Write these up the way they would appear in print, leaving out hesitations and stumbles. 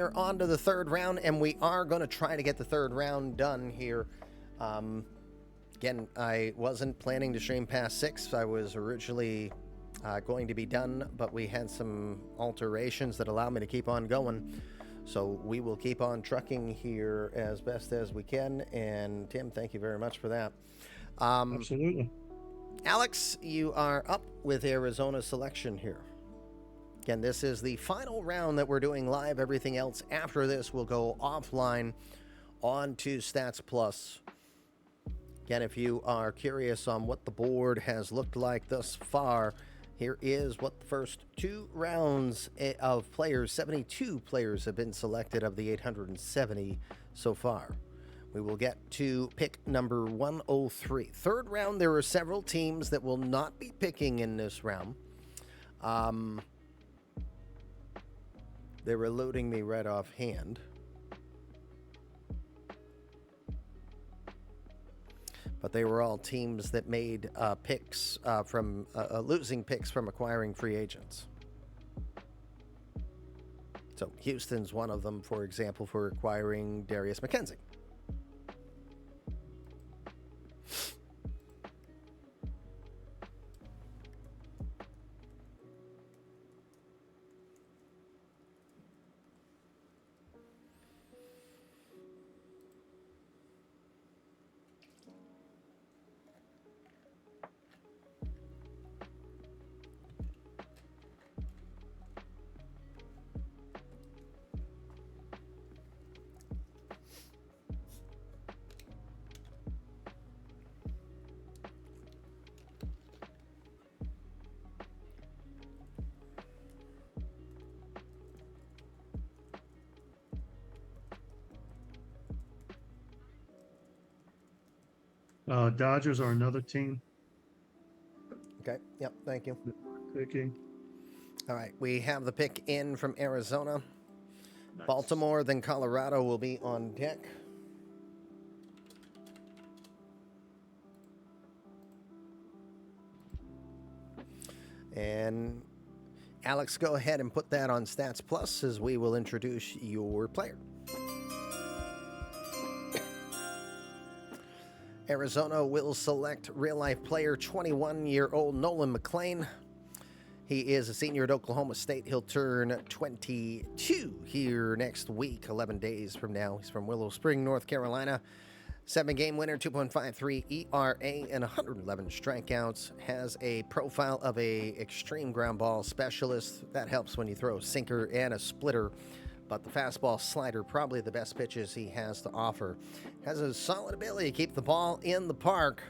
here on to the third round, and we are going to try to get the third round done here. Again, I wasn't planning to stream past 6. I was originally going to be done, but we had some alterations that allow me to keep on going. So we will keep on trucking here as best as we can. And Tim, thank you very much for that. Absolutely. Alex, you are up with Arizona selection here. Again, this is the final round that we're doing live. Everything else after this will go offline on to Stats Plus. Again, if you are curious on what the board has looked like thus far, here is what the first 2 rounds of players, 72 players have been selected of the 870 so far. We will get to pick number 103. Third round, there are several teams that will not be picking in this round. They were eluding me right offhand. But they were all teams that made picks from losing picks from acquiring free agents. So Houston's one of them, for example, for acquiring Darius McKenzie. Dodgers are another team. Okay, yep, thank you. Picking. All right, we have the pick in from Arizona. Nice. Baltimore, then Colorado will be on deck. And Alex, go ahead and put that on Stats Plus as we will introduce your player. Arizona will select real-life player 21-year-old Nolan McLean. He is a senior at Oklahoma State. He'll turn 22 here next week, 11 days from now. He's from Willow Spring, North Carolina. 7-game winner, 2.53 ERA, and 111 strikeouts. Has a profile of a extreme ground ball specialist. That helps when you throw a sinker and a splitter. But the fastball slider, probably the best pitches he has to offer. Has a solid ability to keep the ball in the park.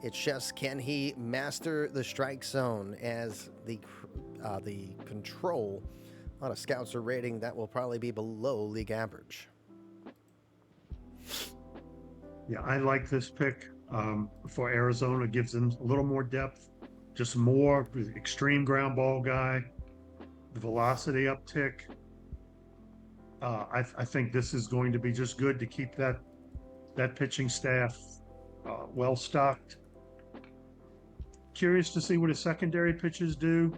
It's just, can he master the strike zone as the control on a Scouser rating that will probably be below league average. Yeah, I like this pick for Arizona. Gives them a little more depth, just more extreme ground ball guy, the velocity uptick. I think this is going to be just good to keep that pitching staff well stocked. Curious to see what his secondary pitches do.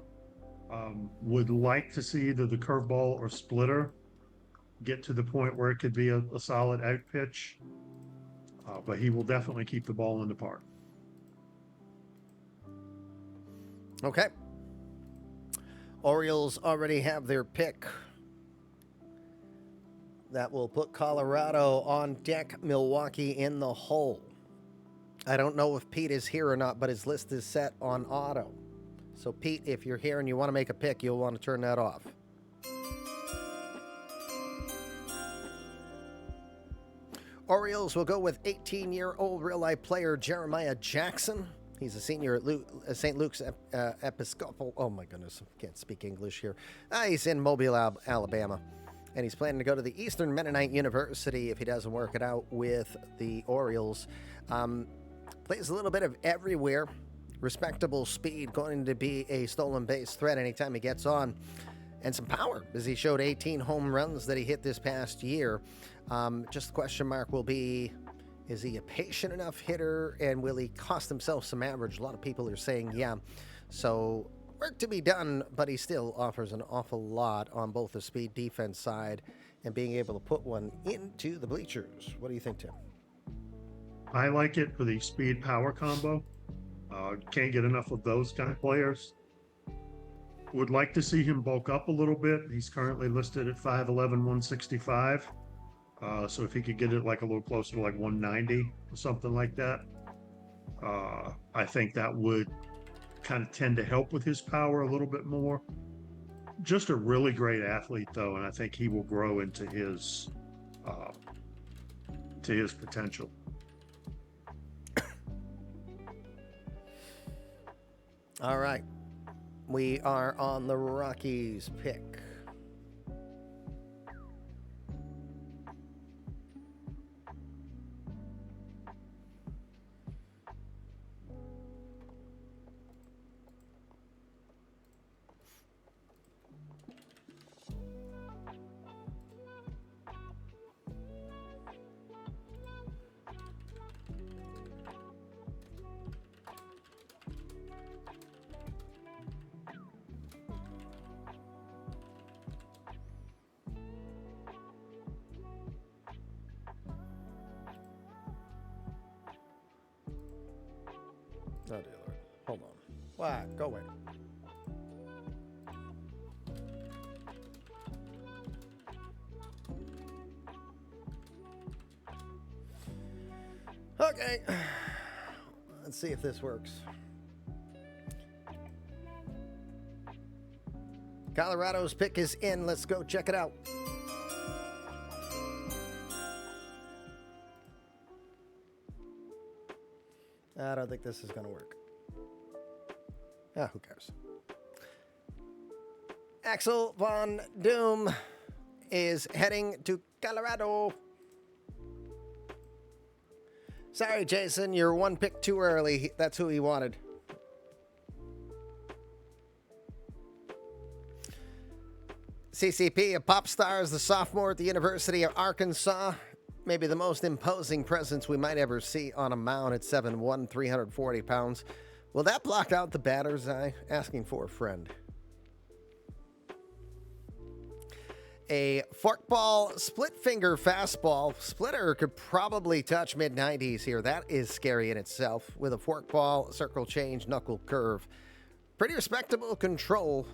Would like to see either the curveball or splitter get to the point where it could be a solid out pitch. But he will definitely keep the ball in the park. Okay. Orioles already have their pick. That will put Colorado on deck, Milwaukee in the hole. I don't know if Pete is here or not, but his list is set on auto. So, Pete, if you're here and you want to make a pick, you'll want to turn that off. Orioles will go with 18-year-old real-life player Jeremiah Jackson. He's a senior at St. Luke's Episcopal. Oh, my goodness. I can't speak English here. He's in Mobile, Alabama. And he's planning to go to the Eastern Mennonite University if he doesn't work it out with the Orioles. Plays a little bit of everywhere. Respectable speed, going to be a stolen base threat anytime he gets on. And some power, as he showed 18 home runs that he hit this past year. Just the question mark will be, is he a patient enough hitter, and will he cost himself some average? A lot of people are saying, yeah. So work to be done, but he still offers an awful lot on both the speed defense side and being able to put one into the bleachers. What do you think, Tim? I like it for the speed power combo. Can't get enough of those kind of players. Would like to see him bulk up a little bit. He's currently listed at 5'11", 165. So if he could get it like a little closer to like 190 or something like that, I think that would kind of tend to help with his power a little bit more. Just a really great athlete, though, and I think he will grow into his potential. All right. We are on the Rockies pick. Oh, dear Lord. Hold on. What? Go away. Okay. Let's see if this works. Colorado's pick is in. Let's go check it out. I don't think this is going to work. Ah, who cares? Axel Von Doom is heading to Colorado. Sorry, Jason, you're one pick too early. That's who he wanted. CCP, a pop star, is the sophomore at the University of Arkansas. Maybe the most imposing presence we might ever see on a mound at 7'1", 340 pounds. Will that block out the batter's eye? Asking for a friend. A forkball split finger fastball. Splitter could probably touch mid-90s here. That is scary in itself. With a forkball, circle change, knuckle curve. Pretty respectable control.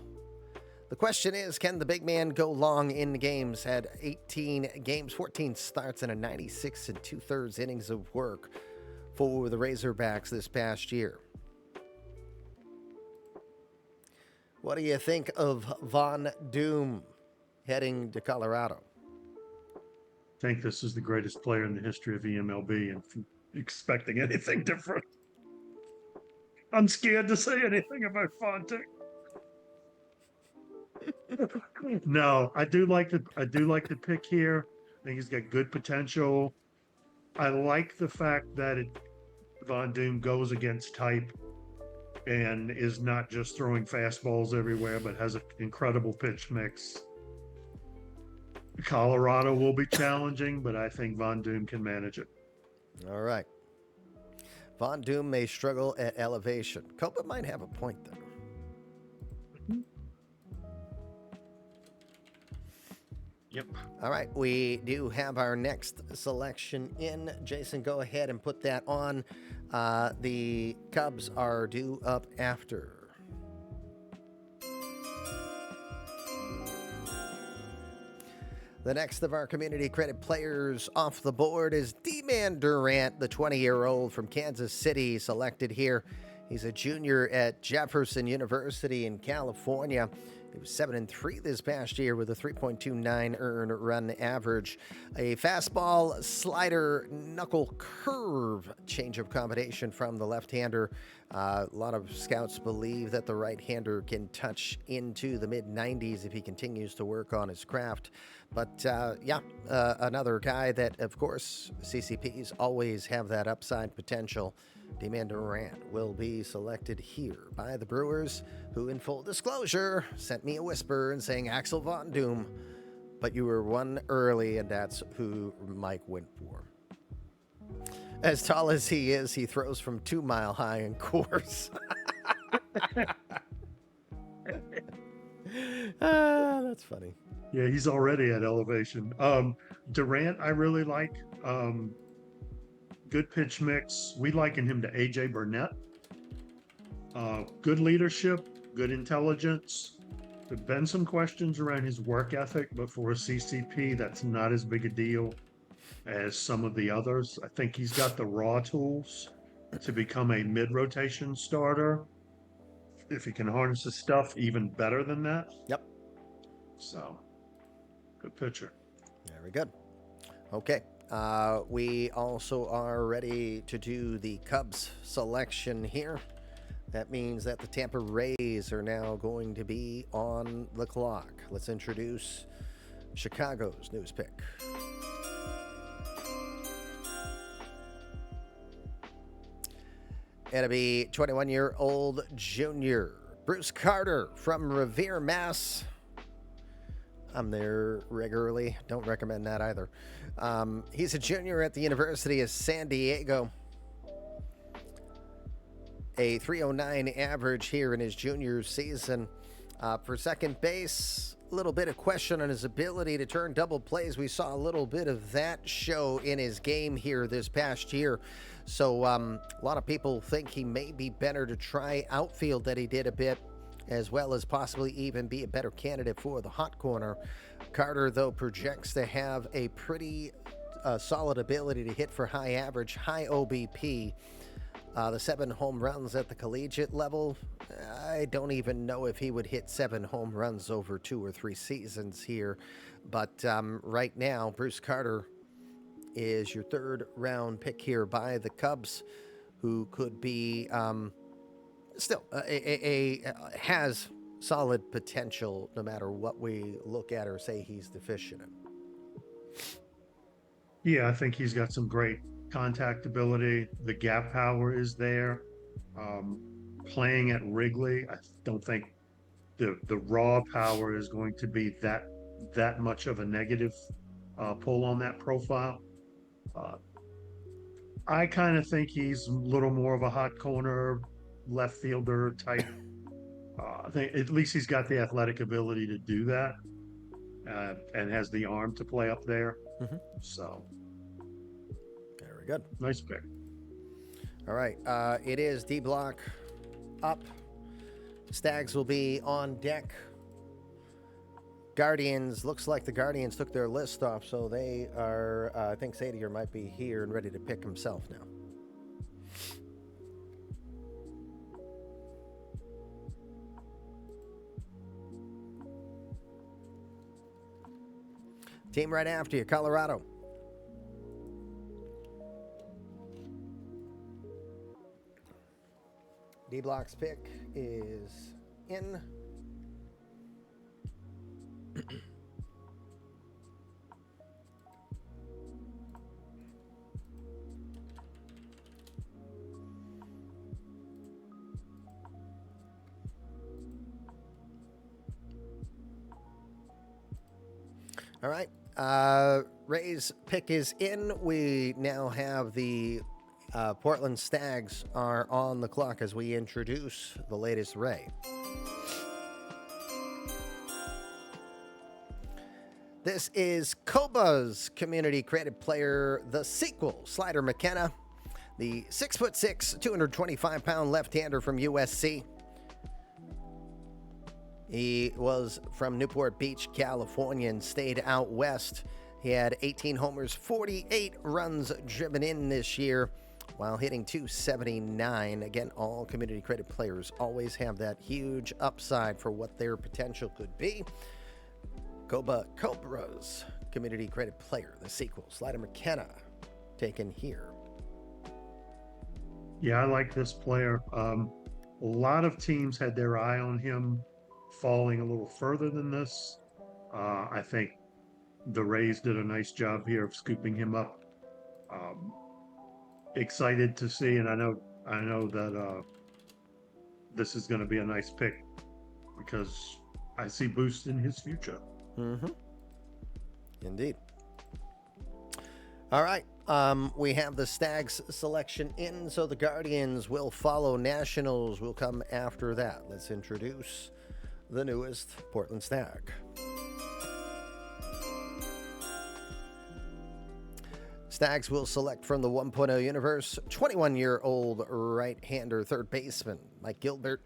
The question is, can the big man go long in games? Had 18 games, 14 starts, and a 96 2/3 innings of work for the Razorbacks this past year. What do you think of Von Doom heading to Colorado? I think this is the greatest player in the history of eMLB, and expecting anything different. I'm scared to say anything about Fonte. No, I do like the pick here. I think he's got good potential. I like the fact that Von Doom goes against type and is not just throwing fastballs everywhere, but has an incredible pitch mix. Colorado will be challenging, but I think Von Doom can manage it. All right. Von Doom may struggle at elevation. Copa might have a point there. Yep. All right, we do have our next selection in. Jason, go ahead and put that on. The Cubs are due up after. The next of our community credit players off the board is D-Man Durant, the 20-year-old from Kansas City, selected here. He's a junior at Jefferson University in California. He was 7-3 this past year with a 3.29 earned run average. A fastball, slider, knuckle curve change-up combination from the left-hander. A lot of scouts believe that the right-hander can touch into the mid-90s if he continues to work on his craft. But, another guy that, of course, CCPs always have that upside potential. D-Man Durant will be selected here by the Brewers, who, in full disclosure, sent me a whisper and saying Axel Von Doom, but you were one early, and that's who Mike went for. As tall as he is, he throws from 2 Mile High in course. That's funny. Yeah, he's already at elevation. Durant, I really like. Good pitch mix. We liken him to AJ Burnett. Good leadership, good intelligence. There've been some questions around his work ethic, but for a CCP, that's not as big a deal as some of the others. I think he's got the raw tools to become a mid-rotation starter. If he can harness his stuff, even better than that. Yep. So, good pitcher. Very good. Okay. We also are ready to do the Cubs selection here. That means that the Tampa Rays are now going to be on the clock. Let's introduce Chicago's newest pick. It'll be 21-year-old junior Bruce Carter from Revere, Mass. I'm there regularly. Don't recommend that either. He's a junior at the University of San Diego. A 309 average here in his junior season. For second base, a little bit of question on his ability to turn double plays. We saw a little bit of that show in his game here this past year. So a lot of people think he may be better to try outfield that he did a bit, as well as possibly even be a better candidate for the hot corner. Carter, though, projects to have a pretty solid ability to hit for high average, high OBP. The 7 home runs at the collegiate level, I don't even know if he would hit 7 home runs over 2 or 3 seasons here. But right now, Bruce Carter is your 3rd round pick here by the Cubs, who could be still has solid potential no matter what we look at or say he's deficient in. Yeah, I think he's got some great contact ability. The gap power is there. Playing at Wrigley, I don't think the raw power is going to be that much of a negative pull on that profile. I kind of think he's a little more of a hot corner left fielder type. I think at least he's got the athletic ability to do that, and has the arm to play up there. Mm-hmm. So, very good. Nice pick. All right, it is D block up. Stags will be on deck. Guardians, looks like the Guardians took their list off, so they are, I think Sadier might be here and ready to pick himself now. Team right after you, Colorado. D-Block's pick is in. All right. Ray's pick is in. We now have the Portland Stags are on the clock as we introduce the latest Ray. This is Coba's community created player, the sequel, Slider McKenna, the 6'6", 225-pound left-hander from USC. He was from Newport Beach, California, and stayed out west. He had 18 homers, 48 runs driven in this year, while hitting .279. Again, all community credit players always have that huge upside for what their potential could be. Cobra's community credit player, the sequel, Slider McKenna, taken here. Yeah, I like this player. A lot of teams had their eye on him falling a little further than this. I think the Rays did a nice job here of scooping him up. Excited to see, and I know that this is going to be a nice pick because I see boost in his future. Mm-hmm. Indeed. All right. We have the Stags selection in, so the Guardians will follow. Nationals will come after that. Let's introduce the newest Portland Stag. Stags will select from the 1.0 universe 21-year-old right-hander third baseman Mike Gilbert.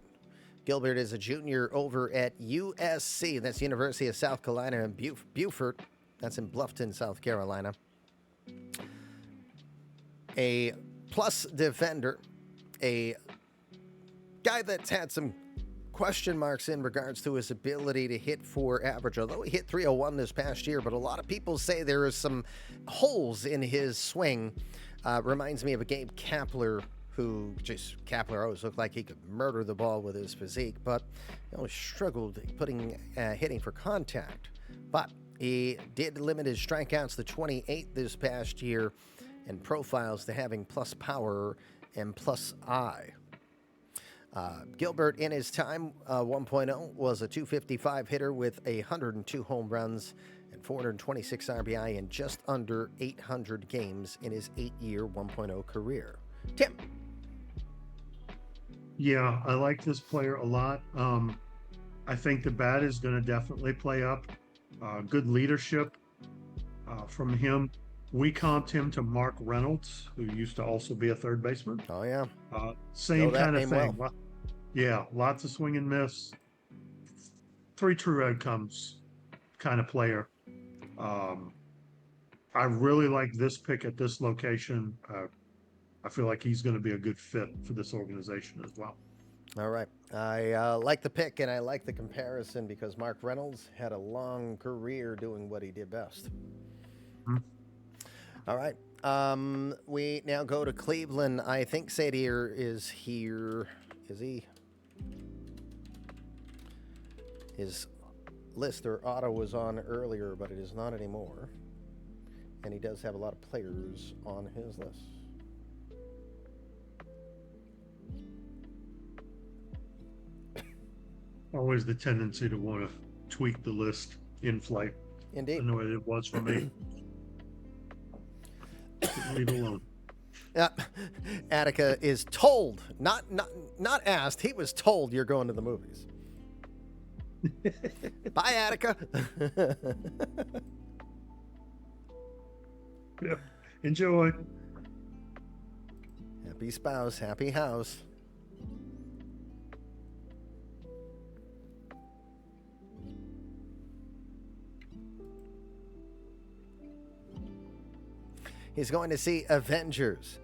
Gilbert is a junior over at USC, that's University of South Carolina in Beaufort, that's in Bluffton, South Carolina. A plus defender, a guy that's had some question marks in regards to his ability to hit for average, although he hit 301 this past year, but a lot of people say there is some holes in his swing. Reminds me of a Gabe Kapler, who just, Kapler always looked like he could murder the ball with his physique, but he always struggled hitting for contact. But he did limit his strikeouts to 28 this past year and profiles to having plus power and plus eye. Gilbert in his time 1.0 was a 255 hitter with 102 home runs and 426 RBI in just under 800 games in his 8-year 1.0 career. Tim. Yeah, I like this player a lot. I think the bat is going to definitely play up. Good leadership from him. We comped him to Mark Reynolds, who used to also be a third baseman. Oh, yeah. Same kind of thing. Well. Yeah, lots of swing and miss. 3 true outcomes kind of player. I really like this pick at this location. I feel like he's going to be a good fit for this organization as well. All right. I like the pick and I like the comparison because Mark Reynolds had a long career doing what he did best. Mm-hmm. All right. We now go to Cleveland. I think Sadier is here. Is he? His list or auto was on earlier, but it is not anymore. And he does have a lot of players on his list. Always the tendency to want to tweak the list in flight. Indeed. I know it was for me. Leave it alone. Attica is told, not asked. He was told you're going to the movies. Bye, Attica. Yeah. Enjoy. Happy spouse, happy house. He's going to see Avengers.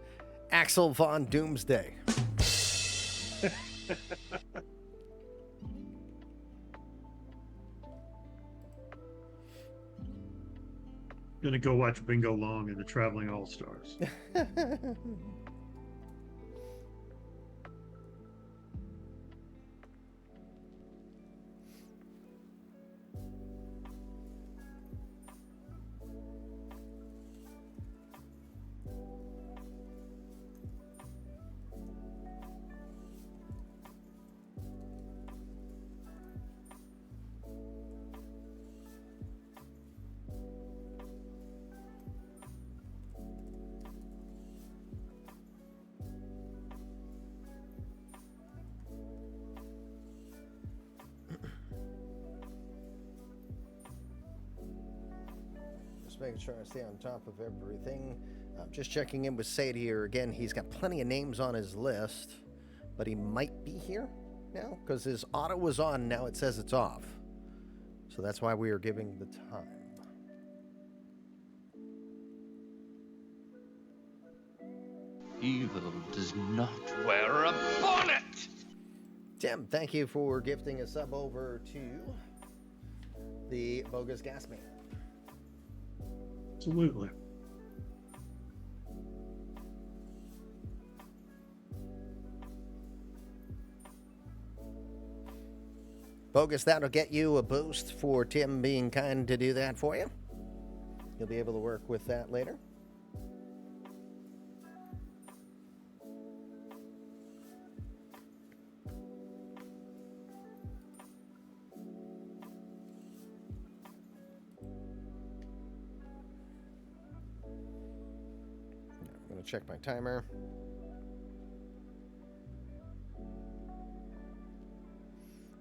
Axel Von Doomsday. Gonna go watch Bingo Long and the Traveling All-Stars. Making sure I stay on top of everything. Just checking in with Sade here. Again, he's got plenty of names on his list, but he might be here now because his auto was on. Now it says it's off. So that's why we are giving the time. Evil does not wear a bonnet! Tim, thank you for gifting a sub over to the Bogus Gas Man. Absolutely. Bogus, that'll get you a boost for Tim being kind to do that for you. You'll be able to work with that later. Check my timer.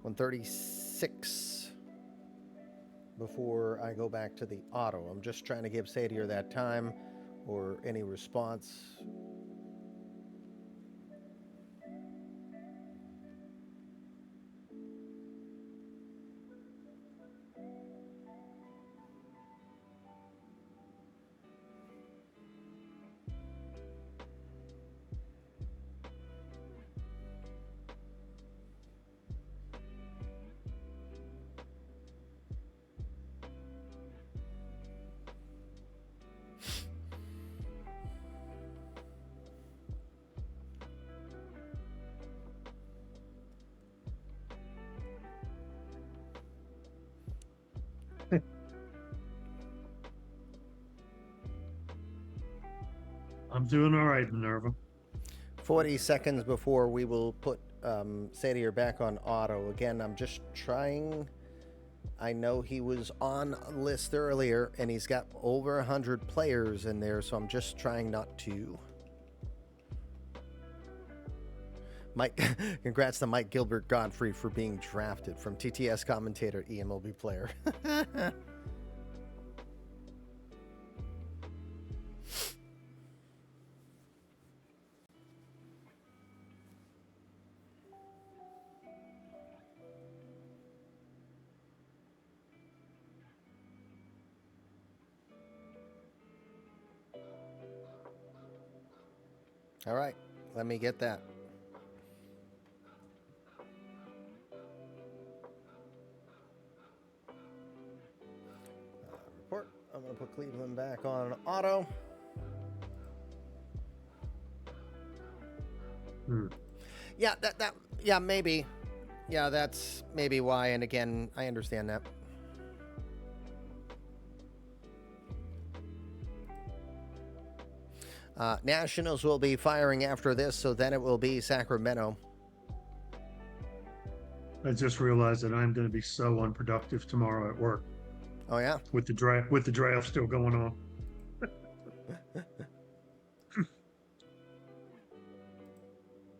$1:36 before I go back to the auto. I'm just trying to give Sadier that time or any response. I'm doing all right, Minerva. 40 seconds before we will put Sadier back on auto. Again, I'm just trying. I know he was on a list earlier, and he's got over 100 players in there, so I'm just trying not to. Mike, congrats to Mike Gilbert Godfrey for being drafted from TTS commentator, eMLB player. All right, let me get that. Report. I'm going to put Cleveland back on auto. Yeah, yeah, maybe. Yeah, that's maybe why. And again, I understand that. Nationals will be firing after this, so then it will be Sacramento. I just realized that I'm going to be so unproductive tomorrow at work. Oh yeah, with the draft still going on.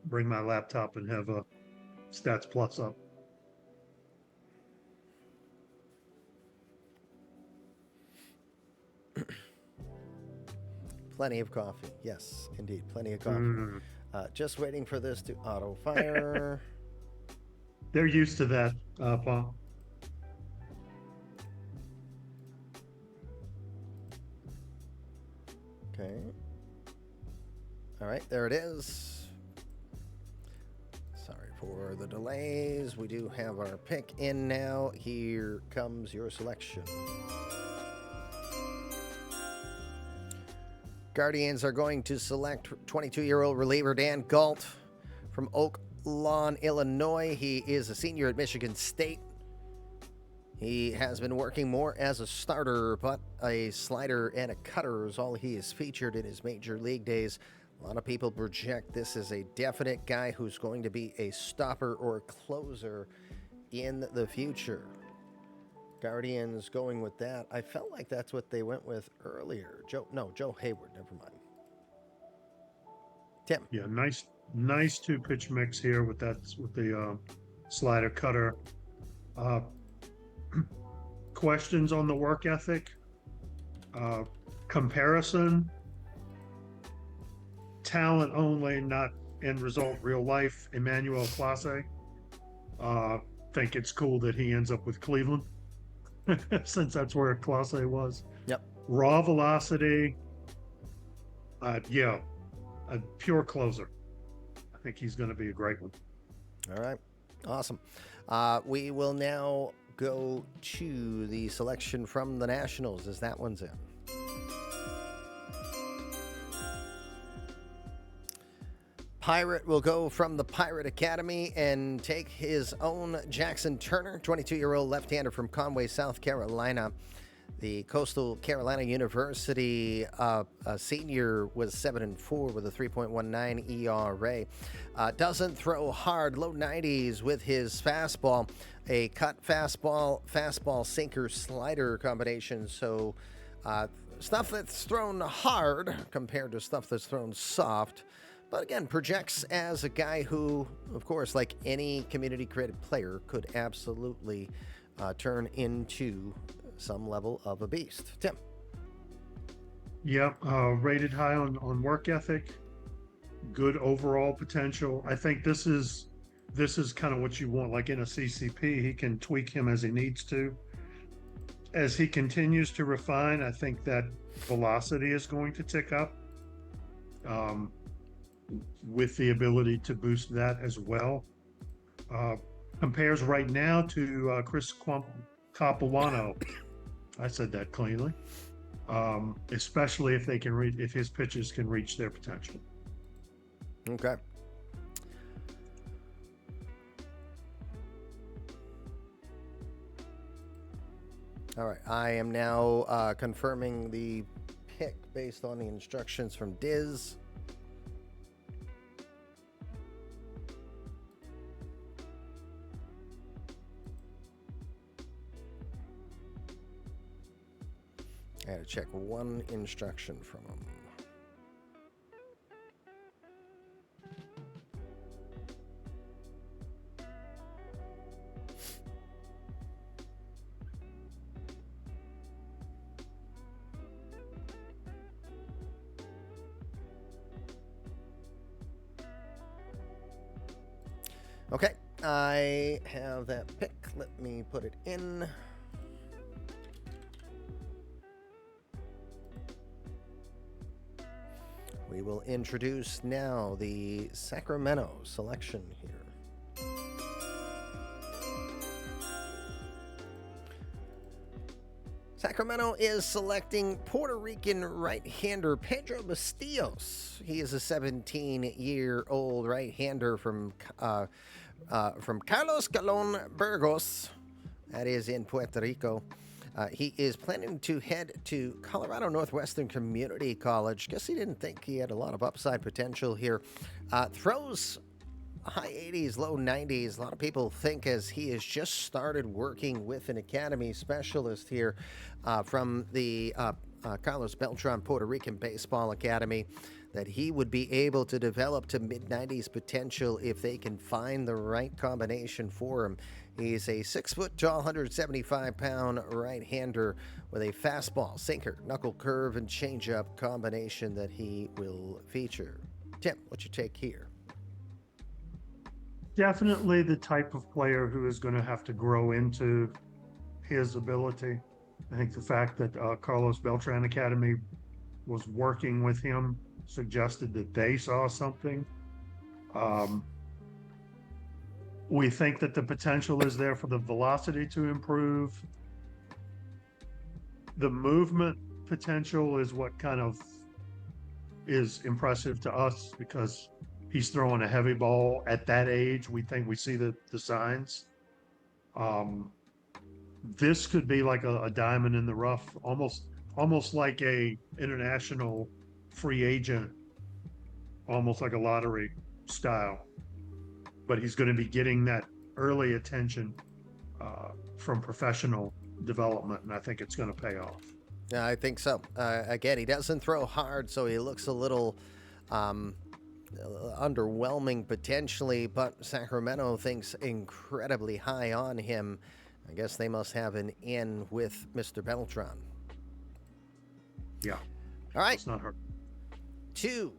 Bring my laptop and have a Stats Plus up. Plenty of coffee. Yes, indeed, plenty of coffee. Just waiting for this to auto fire. They're used to that, Paul. Okay. All right, there it is. Sorry for the delays. We do have our pick in now. Here comes your selection. Guardians are going to select 22-year-old reliever Dan Galt from Oak Lawn, Illinois. He is a senior at Michigan State. He has been working more as a starter, but a slider and a cutter is all he has featured in his major league days. A lot of people project this as a definite guy who's going to be a stopper or a closer in the future. Guardians going with that. I felt like that's what they went with earlier. Joe Hayward. Never mind. Tim. Yeah, nice two-pitch mix here with the slider cutter. Questions on the work ethic, comparison, talent only, not end result, real life. Emmanuel Clase. Think it's cool that he ends up with Cleveland. Since that's where Clase was. Yep. Raw velocity. Yeah, a pure closer. I think he's going to be a great one. All right. Awesome. We will now go to the selection from the Nationals as that one's in. Pirate will go from the Pirate Academy and take his own Jackson Turner, 22-year-old left-hander from Conway, South Carolina. The Coastal Carolina University senior was 7-4 with a 3.19 ERA. Doesn't throw hard, low 90s with his fastball, a cut fastball sinker slider combination. So stuff that's thrown hard compared to stuff that's thrown soft. But again, projects as a guy who, of course, like any community-created player, could absolutely turn into some level of a beast. Tim. Yep, rated high on work ethic, good overall potential. I think this is kind of what you want. Like in a CCP, he can tweak him as he needs to. As he continues to refine, I think that velocity is going to tick up, um, with the ability to boost that as well. Uh, Compares right now to Chris Capuano. I said that cleanly. Especially if they can if his pitches can reach their potential. Okay. All right. I am now confirming the pick based on the instructions from Diz. I had to check one instruction from him. Okay, I have that pick. Let me put it in. We will introduce now the Sacramento selection here. Sacramento is selecting Puerto Rican right-hander Pedro Bastillos. He is a 17-year-old right-hander from Carlos Colon Burgos. That is in Puerto Rico. He is planning to head to Colorado Northwestern Community College. Guess he didn't think he had a lot of upside potential here. Throws high 80s, low 90s. A lot of people think, as he has just started working with an academy specialist here from the Carlos Beltran Puerto Rican Baseball Academy, that he would be able to develop to mid-90s potential if they can find the right combination for him. He's a 6 foot tall, 175-pound right-hander with a fastball, sinker, knuckle curve, and changeup combination that he will feature. Tim, what's your take here? Definitely the type of player who is going to have to grow into his ability. I think the fact that Carlos Beltran Academy was working with him suggested that they saw something. We think that the potential is there for the velocity to improve. The movement potential is what kind of is impressive to us, because he's throwing a heavy ball at that age. We think we see the signs. This could be like a diamond in the rough, almost like a international free agent, almost like a lottery style. But he's going to be getting that early attention from professional development, and I think it's going to pay off. Yeah, I think so. Again, he doesn't throw hard, so he looks a little underwhelming potentially, but Sacramento thinks incredibly high on him. I guess they must have an in with Mr. Beltran. Yeah. All right. It's not hurt. To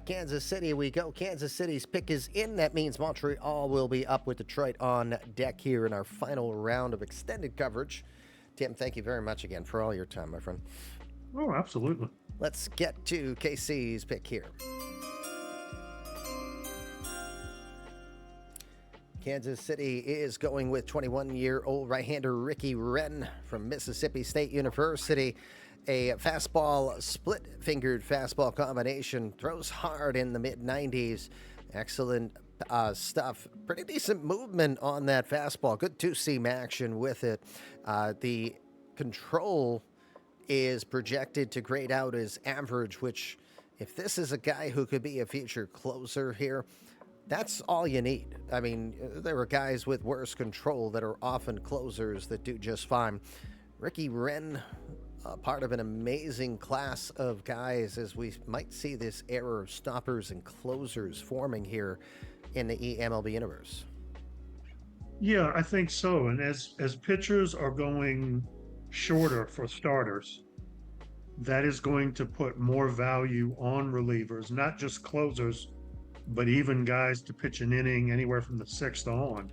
Kansas City we go. Kansas City's pick is in. That means Montreal will be up with Detroit on deck here in our final round of extended coverage. Tim, thank you very much again for all your time, my friend. Oh, absolutely. Let's get to KC's pick here. Kansas City is going with 21-year-old right-hander Ricky Wren from Mississippi State University. A fastball, split-fingered fastball combination. Throws hard in the mid-90s. Excellent stuff. Pretty decent movement on that fastball. Good two-seam action with it. The control is projected to grade out as average, which, if this is a guy who could be a future closer here, that's all you need. I mean, there are guys with worse control that are often closers that do just fine. Ricky Wren, part of an amazing class of guys, as we might see this era of stoppers and closers forming here in the eMLB universe. Yeah, I think so. And as pitchers are going shorter for starters, that is going to put more value on relievers, not just closers, but even guys to pitch an inning anywhere from the sixth on.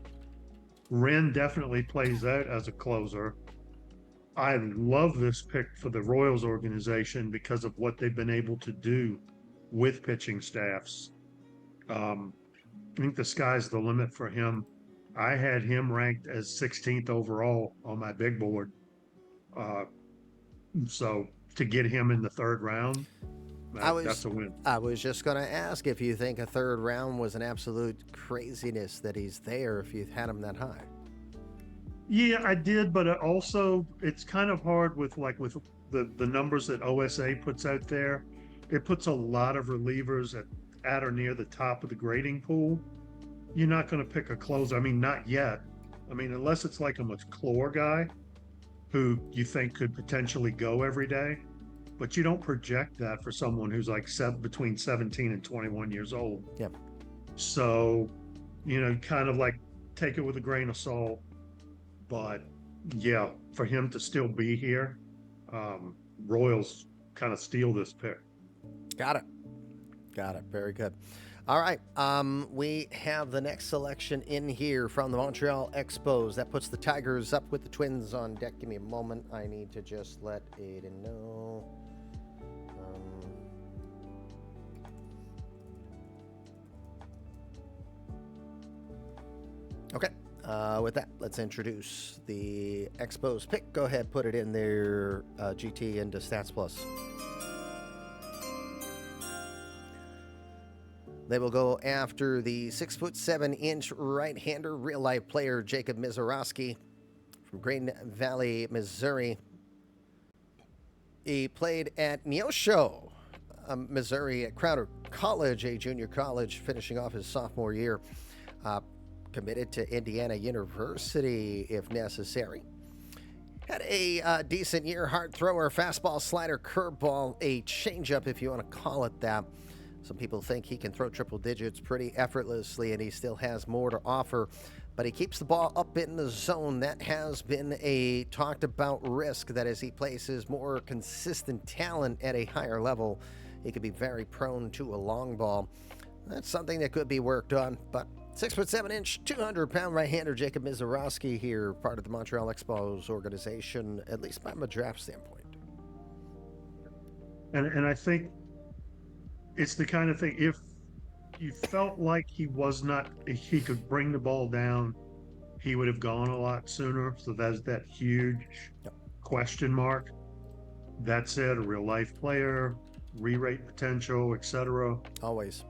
Wren definitely plays out as a closer. I love this pick for the Royals organization because of what they've been able to do with pitching staffs. I think the sky's the limit for him. I had him ranked as 16th overall on my big board. Uh, so to get him in the third round, that's a win. I was just going to ask if you think a third round was an absolute craziness that he's there if you had him that high. Yeah, I did, but also it's kind of hard with the numbers that OSA puts out there. It puts a lot of relievers at or near the top of the grading pool. You're not going to pick a closer. I mean, not yet. I mean, unless it's like a McClure guy who you think could potentially go every day, but you don't project that for someone who's like between 17 and 21 years old. Yep. So, kind of like take it with a grain of salt. But yeah, for him to still be here, Royals kind of steal this pick. Got it. Very good. All right. We have the next selection in here from the Montreal Expos. That puts the Tigers up with the Twins on deck. Give me a moment. I need to just let Aiden know. Okay. With that, let's introduce the Expos pick. Go ahead, put it in their GT into Stats Plus. They will go after the 6'7" right-hander real-life player Jacob Mizorowski from Green Valley, Missouri. He played at Neosho, Missouri, at Crowder College, a junior college, finishing off his sophomore year. Committed to Indiana University if necessary. Had a decent year, hard thrower, fastball, slider, curveball, a changeup if you want to call it that. Some people think he can throw triple digits pretty effortlessly, and he still has more to offer, but he keeps the ball up in the zone. That has been a talked about risk, that as he places more consistent talent at a higher level, he could be very prone to a long ball. That's something that could be worked on, but 6'7", 200-pound right-hander Jacob Mizorowski here, part of the Montreal Expos organization, at least from a draft standpoint. And I think it's the kind of thing, if you felt like he could bring the ball down, he would have gone a lot sooner. So that's that huge question mark. That said, a real life player, re-rate potential, etc. Always.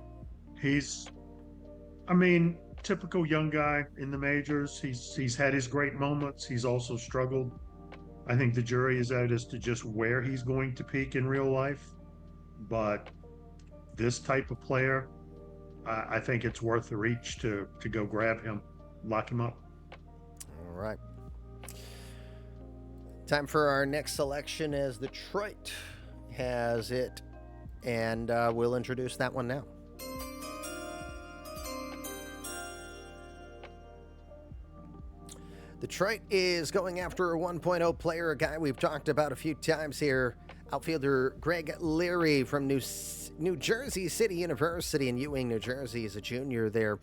Typical young guy in the majors. He's had his great moments. He's also struggled. I think the jury is out as to just where he's going to peak in real life. But this type of player, I think it's worth the reach to go grab him, lock him up. All right. Time for our next selection, as Detroit has it, and we'll introduce that one now. Detroit is going after a 1.0 player, a guy we've talked about a few times here. Outfielder Greg Leary from New Jersey City University in Ewing, New Jersey. He's a junior there.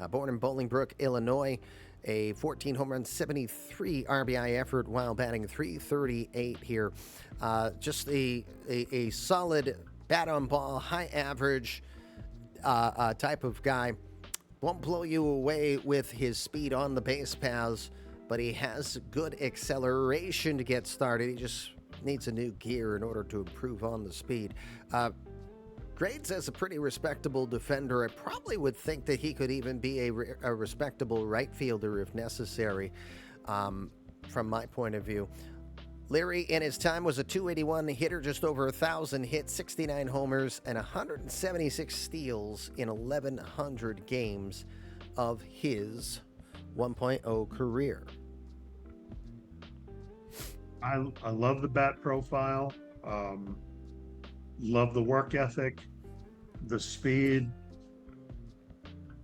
Born in Bolingbrook, Illinois. A 14 home run, 73 RBI effort while batting .338 here. Just a solid bat on ball, high average type of guy. Won't blow you away with his speed on the base paths, but he has good acceleration to get started. He just needs a new gear in order to improve on the speed. Grades as a pretty respectable defender. I probably would think that he could even be a respectable right fielder if necessary, from my point of view. Leary in his time was a .281 hitter, just over 1,000 hits, 69 homers, and 176 steals in 1,100 games of his 1.0 career. I love the bat profile. Love the work ethic, the speed.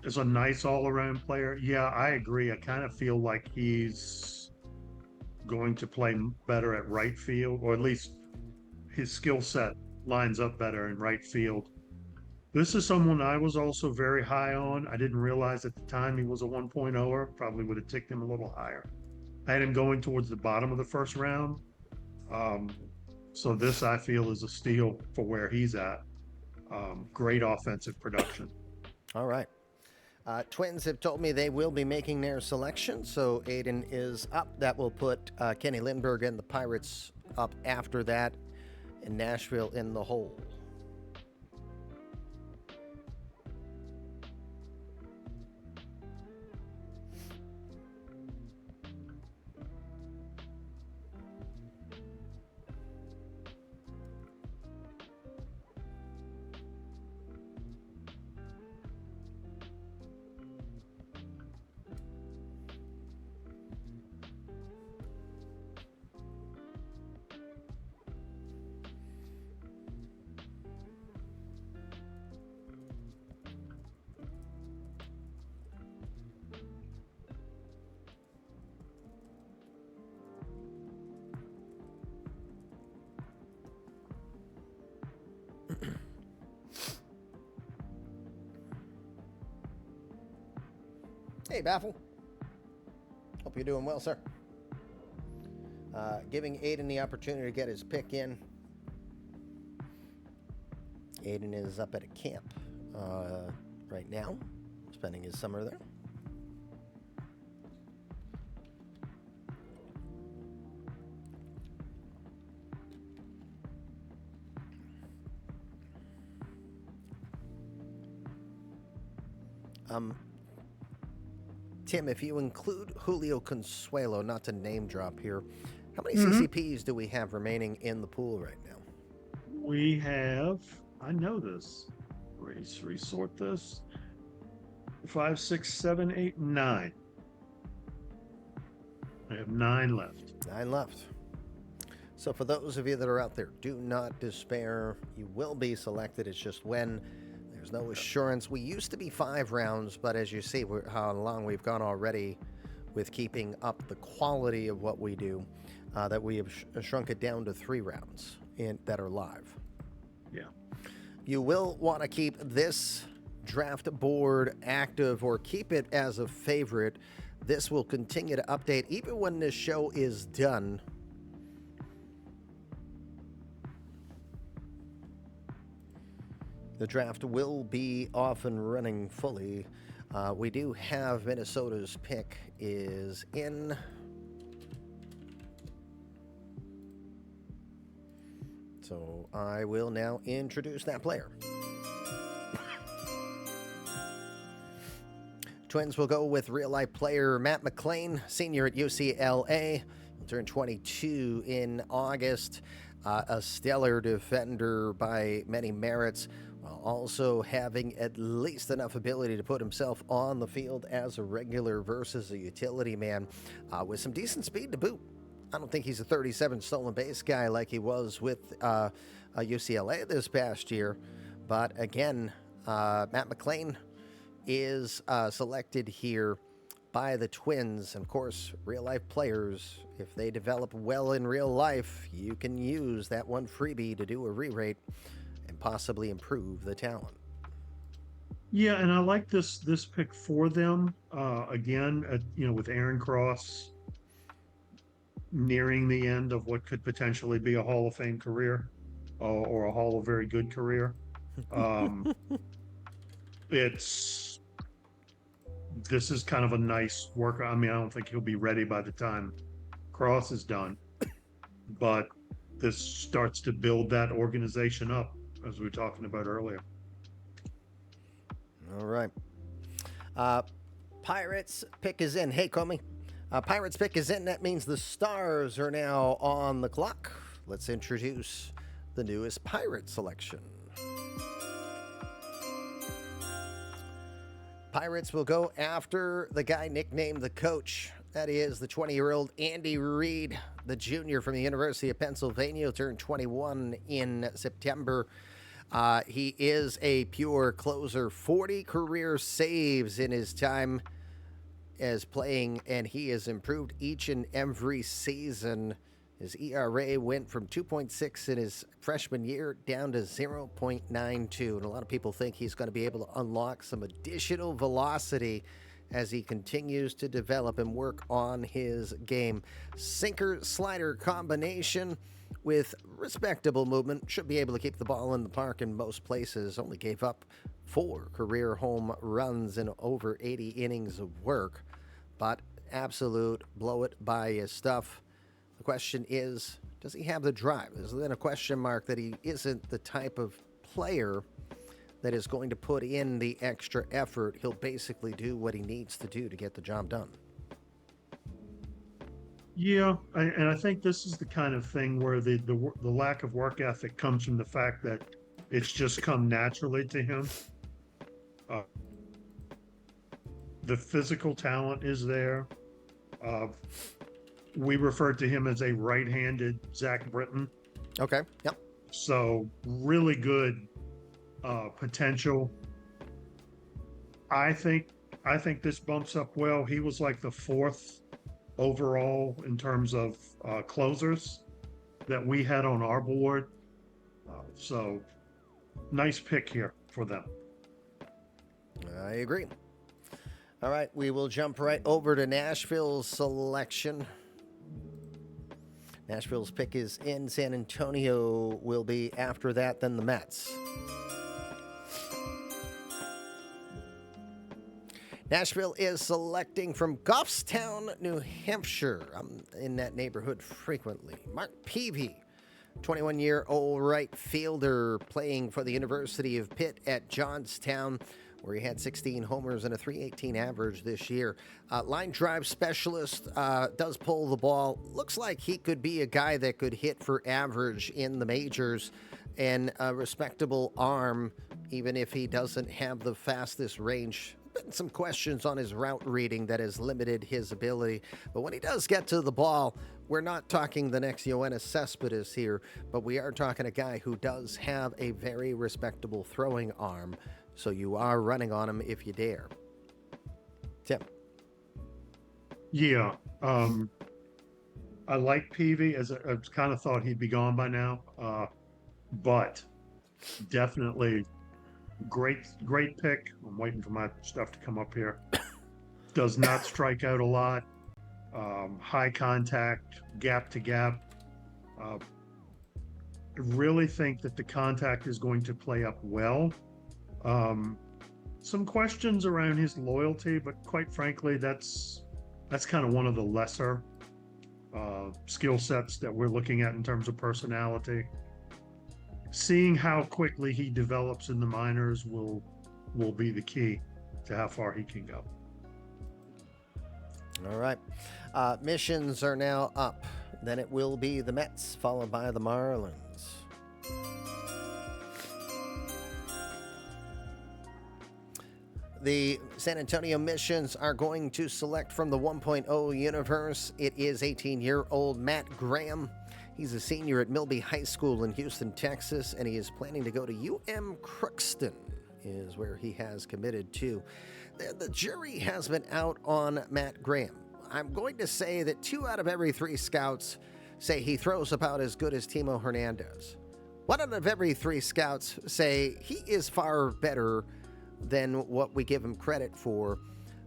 Is a nice all-around player. Yeah, I agree. I kind of feel like he's going to play better at right field, or at least his skill set lines up better in right field. This is someone I was also very high on. I didn't realize at the time he was a 1.0er. Probably would have ticked him a little higher. I had him going towards the bottom of the first round. Um, so this I feel is a steal for where he's at. Great offensive production. All right. Twins have told me they will be making their selection, so Aiden is up. That will put Kenny Lindbergh and the Pirates up after that, and Nashville in the hole. Hey, Baffle. Hope you're doing well, sir. Giving Aiden the opportunity to get his pick in. Aiden is up at a camp right now, spending his summer there. Tim, if you include Julio Consuelo, not to name drop here, how many CCPs do we have remaining in the pool right now? We have, I know this. Resort this. 5, 6, 7, 8, 9. I have 9 left. 9 left. So for those of you that are out there, do not despair. You will be selected. It's just when. There's no assurance. We used to be 5 rounds, but as you see how long we've gone already with keeping up the quality of what we do, that we have shrunk it down to 3 rounds that are live. Yeah. You will want to keep this draft board active or keep it as a favorite. This will continue to update even when this show is done. The draft will be off and running fully. We do have Minnesota's pick is in. So I will now introduce that player. Twins will go with real-life player Matt McLean, senior at UCLA. He'll turn 22 in August. A stellar defender by many merits, while also having at least enough ability to put himself on the field as a regular versus a utility man, with some decent speed to boot. I don't think he's a 37 stolen base guy like he was with UCLA this past year, but again, Matt McLean is selected here by the Twins. And of course, real-life players, if they develop well in real life, you can use that one freebie to do a re-rate and possibly improve the talent. Yeah, and I like this pick for them. Again, with Aaron Cross nearing the end of what could potentially be a Hall of Fame career, or a Hall of Very Good career. This is kind of a nice worker. I mean, I don't think he'll be ready by the time Cross is done, but this starts to build that organization up, as we were talking about earlier. All right. Pirates pick is in. Hey, Comey. Pirates pick is in. That means the Stars are now on the clock. Let's introduce the newest Pirate selection. Pirates will go after the guy nicknamed the Coach. That is the 20-year-old Andy Reid, the junior from the University of Pennsylvania, turned 21 in September. He is a pure closer, 40 career saves in his time as playing, and he has improved each and every season His ERA went from 2.6 in his freshman year down to 0.92. And a lot of people think he's going to be able to unlock some additional velocity as he continues to develop and work on his game. Sinker slider combination with respectable movement. Should be able to keep the ball in the park in most places. Only gave up 4 career home runs in over 80 innings of work. But absolute blow it by his stuff. The question is, does he have the drive? Is then a question mark that he isn't the type of player that is going to put in the extra effort. He'll basically do what he needs to do to get the job done. Yeah, and I think this is the kind of thing where the lack of work ethic comes from the fact that it's just come naturally to him. The physical talent is there. We referred to him as a right-handed Zach Britton. Okay. Yep. So really good potential. I think this bumps up well. He was like the 4th overall in terms of closers that we had on our board. So nice pick here for them. I agree. All right, we will jump right over to Nashville's selection. Nashville's pick is in. San Antonio will be after that, then the Mets. Nashville is selecting from Goffstown, New Hampshire. I'm in that neighborhood frequently. Mark Peavy, 21-year-old right fielder playing for the University of Pitt at Johnstown, where he had 16 homers and a .318 average this year. Line drive specialist, does pull the ball. Looks like he could be a guy that could hit for average in the majors, and a respectable arm, even if he doesn't have the fastest range. Been some questions on his route reading that has limited his ability, but when he does get to the ball, we're not talking the next Yoenis Cespedes here, but we are talking a guy who does have a very respectable throwing arm, so you are running on him if you dare. Tim. Yeah, I like Peavy. I kind of thought he'd be gone by now, but definitely great pick. I'm waiting for my stuff to come up here. Does not strike out a lot. High contact, gap to gap. I really think that the contact is going to play up well. Some questions around his loyalty, but quite frankly, that's kind of one of the lesser skill sets that we're looking at in terms of personality. Seeing how quickly he develops in the minors will be the key to how far he can go. All right. Missions are now up. Then it will be the Mets, followed by the Marlins. The San Antonio Missions are going to select from the 1.0 universe. It is 18-year-old Matt Graham. He's a senior at Milby High School in Houston, Texas, and he is planning to go to Crookston, is where he has committed to. The jury has been out on Matt Graham. I'm going to say that 2 out of every 3 scouts say he throws about as good as Timo Hernandez. 1 out of every 3 scouts say he is far better than what we give him credit for,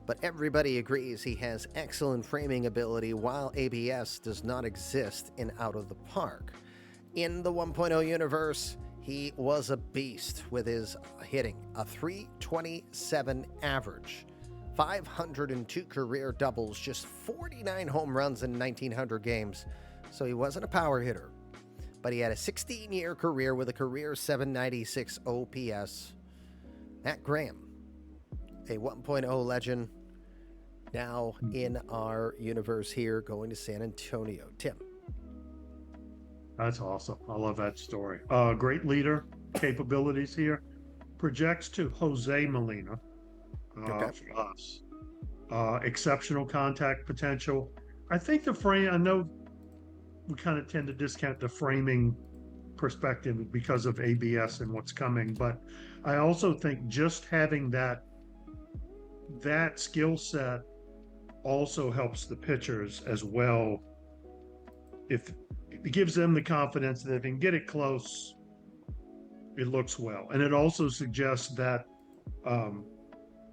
but everybody agrees he has excellent framing ability while ABS does not exist in Out of the Park. In the 1.0 universe, he was a beast with his hitting, a .327 average, 502 career doubles, just 49 home runs in 1,900 games, so he wasn't a power hitter, but he had a 16-year career with a career .796 OPS. Matt Graham, a 1.0 legend, now in our universe here, going to San Antonio. Tim. That's awesome. I love that story. Great leader capabilities here. Projects to Jose Molina for us. Exceptional contact potential. I think the frame, I know we kind of tend to discount the framing perspective because of ABS and what's coming, but I also think just having that skill set also helps the pitchers as well if it gives them the confidence that if they can get it close, it looks well. And it also suggests that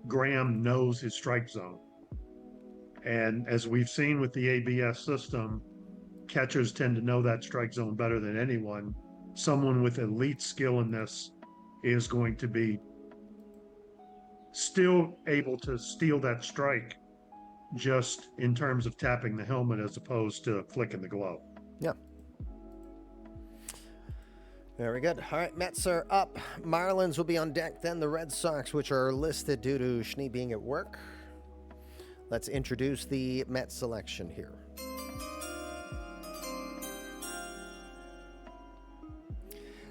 Graham knows his strike zone. And as we've seen with the ABS system, catchers tend to know that strike zone better than anyone. Someone with elite skill in this is going to be still able to steal that strike, just in terms of tapping the helmet as opposed to flicking the glove. Yeah. Very good. All right, Mets are up. Marlins will be on deck. Then the Red Sox, which are listed due to Schnee being at work. Let's introduce the Mets selection here.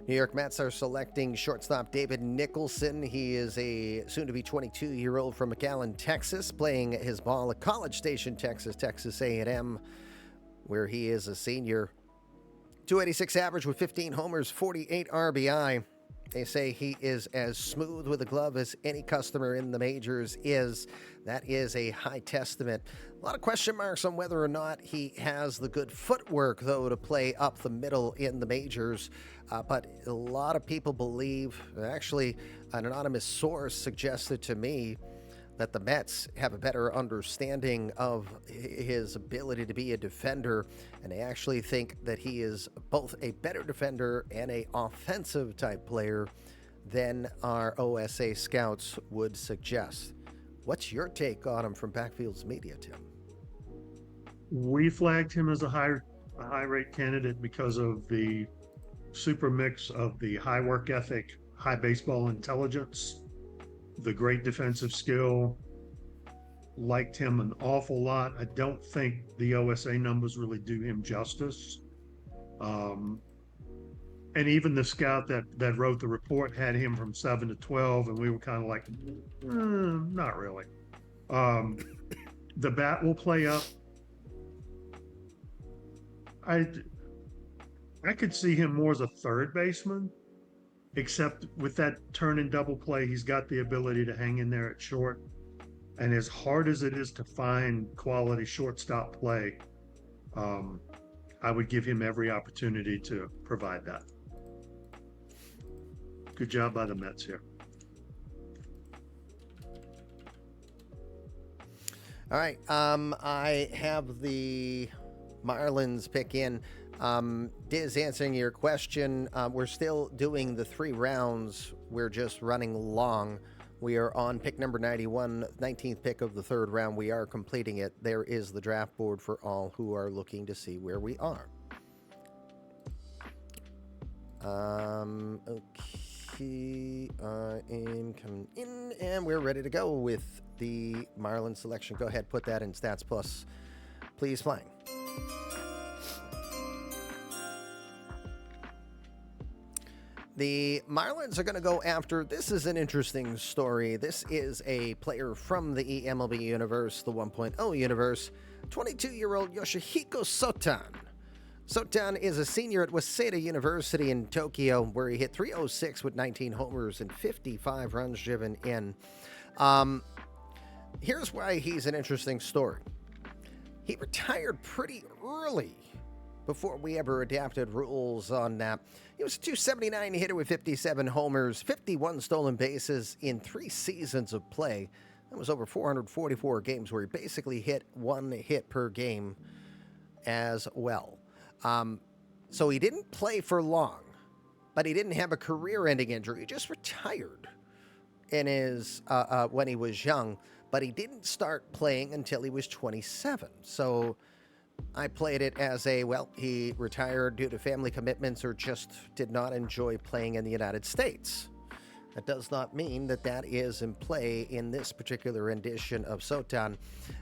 New York Mets are selecting shortstop David Nicholson. He is a soon-to-be 22-year-old from McAllen, Texas, playing his ball at College Station, Texas A&M, where he is a senior. 286 average with 15 homers, 48 RBI. They say he is as smooth with a glove as any customer in the majors is. That is a high testament. A lot of question marks on whether or not he has the good footwork, though, to play up the middle in the majors. But a lot of people believe, actually, an anonymous source suggested to me that the Mets have a better understanding of his ability to be a defender, and they actually think that he is both a better defender and an offensive type player than our OSA scouts would suggest. What's your take on him from Backfield's Media, Tim? We flagged him as a high rate candidate because of the super mix of the high work ethic, high baseball intelligence, the great defensive skill. Liked him an awful lot. I don't think the OSA numbers really do him justice. And even the scout that wrote the report had him from 7 to 12, and we were kind of like, not really. The bat will play up. I could see him more as a third baseman, except with that turn and double play, he's got the ability to hang in there at short. And as hard as it is to find quality shortstop play, I would give him every opportunity to provide that. Good job by the Mets here. All right, I have the Marlins pick in. Diz, answering your question, we're still doing the 3 rounds. We're just running long. We are on pick number 91, 19th pick of the 3rd round. We are completing it. There is the draft board for all who are looking to see where we are. Okay, I am coming in, and we're ready to go with the Marlins selection. Go ahead, put that in Stats Plus, please, flying. The Marlins are going to go after, this is an interesting story. This is a player from the eMLB universe, the 1.0 universe, 22-year-old Yoshihiko Sotan. Sotan is a senior at Waseda University in Tokyo, where he hit .306 with 19 homers and 55 runs driven in. Here's why he's an interesting story. He retired pretty early before we ever adapted rules on that. He was a .279 hitter with 57 homers, 51 stolen bases in 3 seasons of play. That was over 444 games where he basically hit 1 hit per game as well. So he didn't play for long, but he didn't have a career-ending injury. He just retired in his when he was young, but he didn't start playing until he was 27. So I played it as he retired due to family commitments or just did not enjoy playing in the United States. That does not mean that that is in play in this particular rendition of Sotan.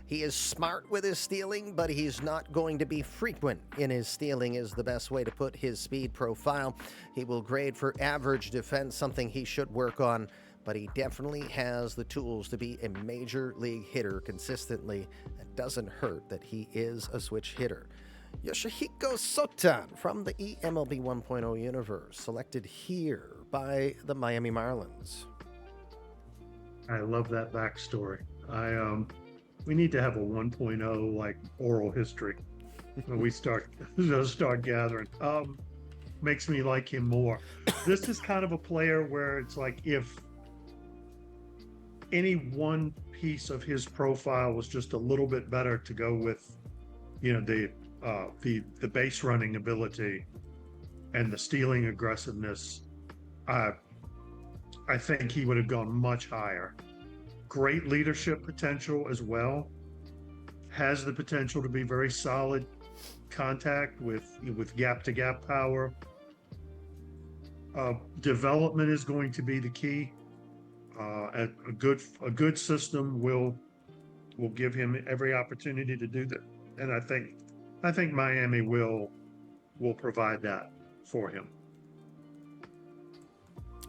He is smart with his stealing, but he's not going to be frequent in his stealing is the best way to put his speed profile. He will grade for average defense, something he should work on, but he definitely has the tools to be a major league hitter consistently. It doesn't hurt that he is a switch hitter. Yoshihiko Sotan from the eMLB 1.0 universe, selected here by the Miami Marlins. I love that backstory. We need to have a 1.0 like oral history we start gathering. Makes me like him more. This is kind of a player where it's like if any one piece of his profile was just a little bit better to go with, the base running ability and the stealing aggressiveness, I think he would have gone much higher. Great leadership potential as well. Has the potential to be very solid contact with gap to gap power. Development is going to be the key. A good system will give him every opportunity to do that, and I think Miami will provide that for him.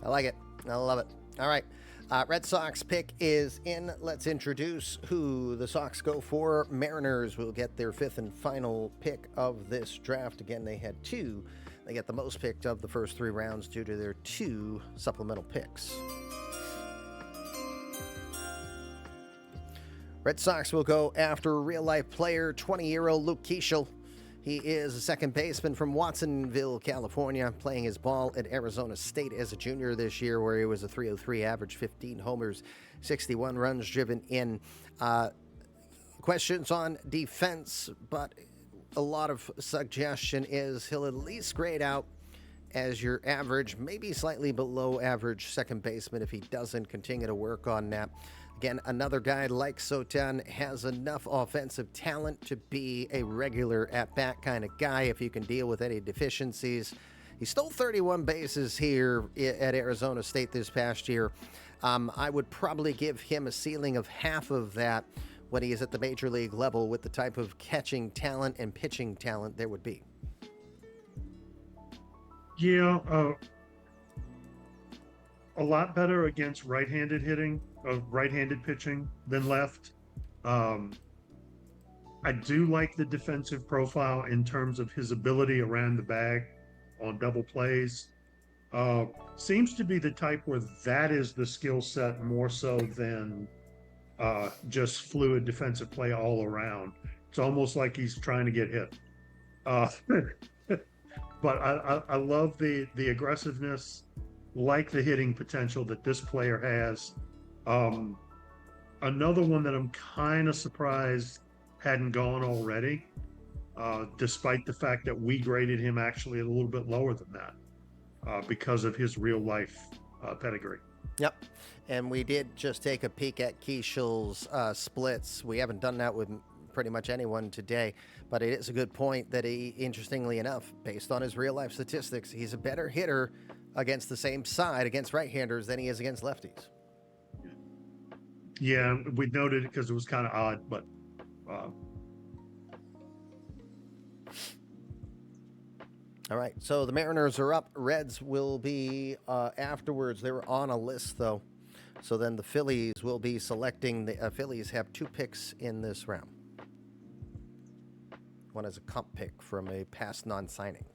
I like it. I love it. All right. Red Sox pick is in. Let's introduce who the Sox go for. Mariners will get their fifth and final pick of this draft. Again, they had two. They get the most picked of the first three rounds due to their two supplemental picks. Red Sox will go after real-life player, 20-year-old Luke Keeschel. He is a second baseman from Watsonville, California, playing his ball at Arizona State as a junior this year, where he was a .303 average, 15 homers, 61 runs driven in. Questions on defense, but a lot of suggestion is he'll at least grade out as your average, maybe slightly below average second baseman if he doesn't continue to work on that. Again, another guy like Sotan has enough offensive talent to be a regular at-bat kind of guy if you can deal with any deficiencies. He stole 31 bases here at Arizona State this past year. I would probably give him a ceiling of half of that when he is at the major league level with the type of catching talent and pitching talent there would be. Yeah, a lot better against right-handed hitting, right-handed pitching than left. I do like the defensive profile in terms of his ability around the bag on double plays. Seems to be the type where that is the skill set more so than just fluid defensive play all around. It's almost like he's trying to get hit. But I love the aggressiveness, like the hitting potential that this player has. Another one that I'm kind of surprised hadn't gone already, despite the fact that we graded him actually a little bit lower than that because of his real life pedigree. Yep. And we did just take a peek at Keeschel's splits. We haven't done that with pretty much anyone today, but it is a good point that he, interestingly enough, based on his real life statistics, he's a better hitter against the same side, against right-handers, than he is against lefties. Yeah, we noted it because it was kind of odd, but all right, so the Mariners are up. Reds will be afterwards. They were on a list, though. So then the Phillies will be selecting. The Phillies have two picks in this round. One is a comp pick from a past non-signing.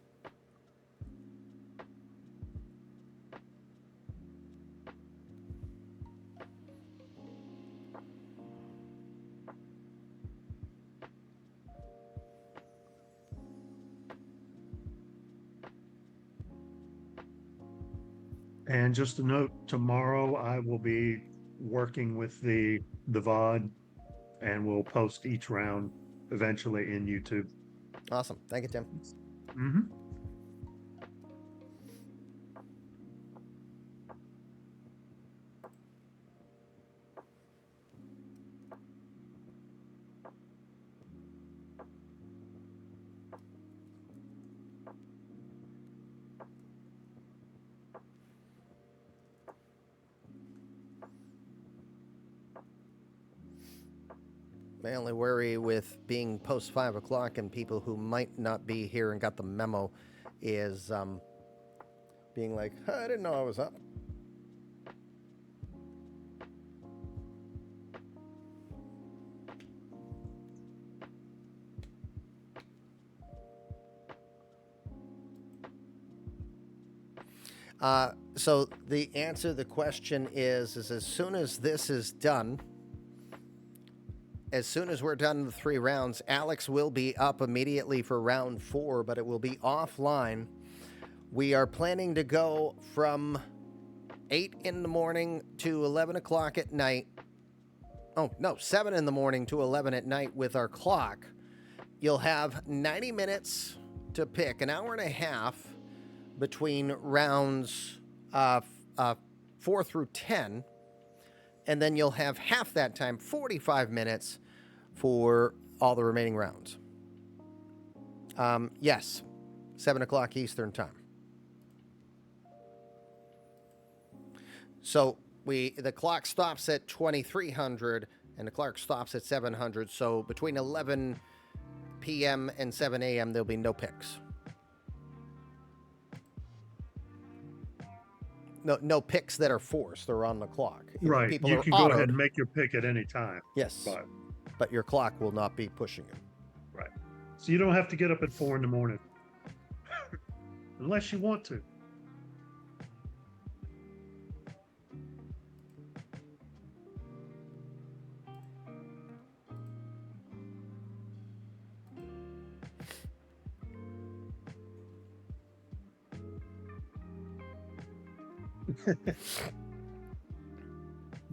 And just a note, tomorrow I will be working with the VOD, and we'll post each round eventually in YouTube. Awesome. Thank you, Tim. Mm-hmm. My only worry with being post 5 o'clock and people who might not be here and got the memo is being like, I didn't know I was up. So the answer to the question is as soon as this is done, as soon as we're done the 3 rounds, Alex will be up immediately for round 4, but it will be offline. We are planning to go from 8 in the morning to 11 o'clock at night. Oh, no, 7 in the morning to 11 at night with our clock. You'll have 90 minutes to pick, an hour and a half between rounds 4 through 10. And then you'll have half that time, 45 minutes, for all the remaining rounds. Yes, 7 o'clock Eastern time. So the clock stops at 2300 and the clock stops at 700. So between 11 p.m. and 7 a.m. there'll be no picks. No picks that are forced or on the clock. Right. People You are can go ahead autoed. and make your pick at any time. Yes. But But your clock will not be pushing it. right. So you don't have to get up at 4 in the morning. Unless you want to.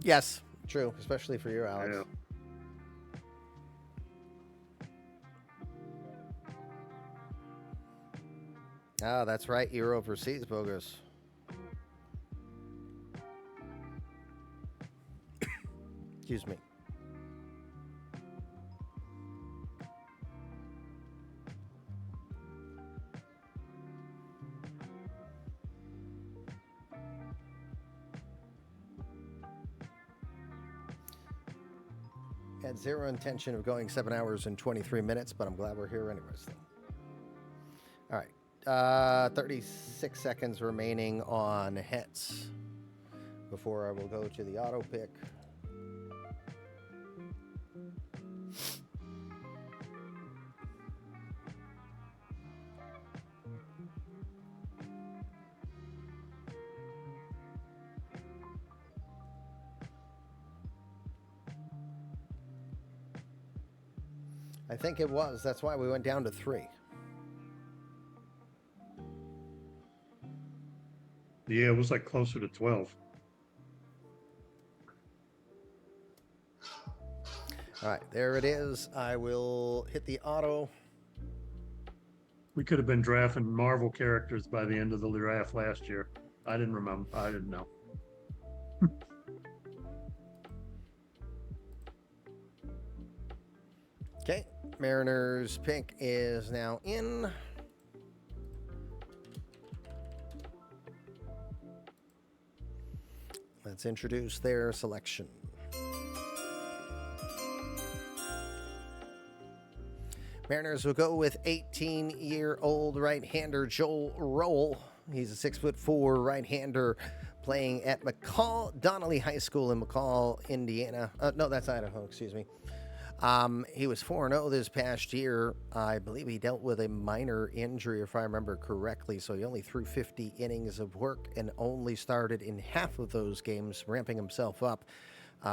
Yes, true, especially for you, Alex. Yeah. Ah, that's right. You're overseas, Bogus. Excuse me. Had zero intention of going 7 hours and 23 minutes, but I'm glad we're here anyways. All right. 36 seconds remaining on hits before I will go to the auto pick. I think it was. That's why we went down to 3. Yeah, it was like closer to 12. All right, there it is. I will hit the auto. We could have been drafting Marvel characters by the end of the draft last year. I didn't remember. I didn't know. Okay, Mariners pick is now in. Let's introduce their selection. Mariners will go with 18-year-old right-hander Joel Roll. He's a 6'4" right-hander playing at McCall Donnelly High School in McCall, Indiana. No, that's Idaho, excuse me. He was 4-0 this past year. I believe he dealt with a minor injury, if I remember correctly, so he only threw 50 innings of work and only started in half of those games, ramping himself up.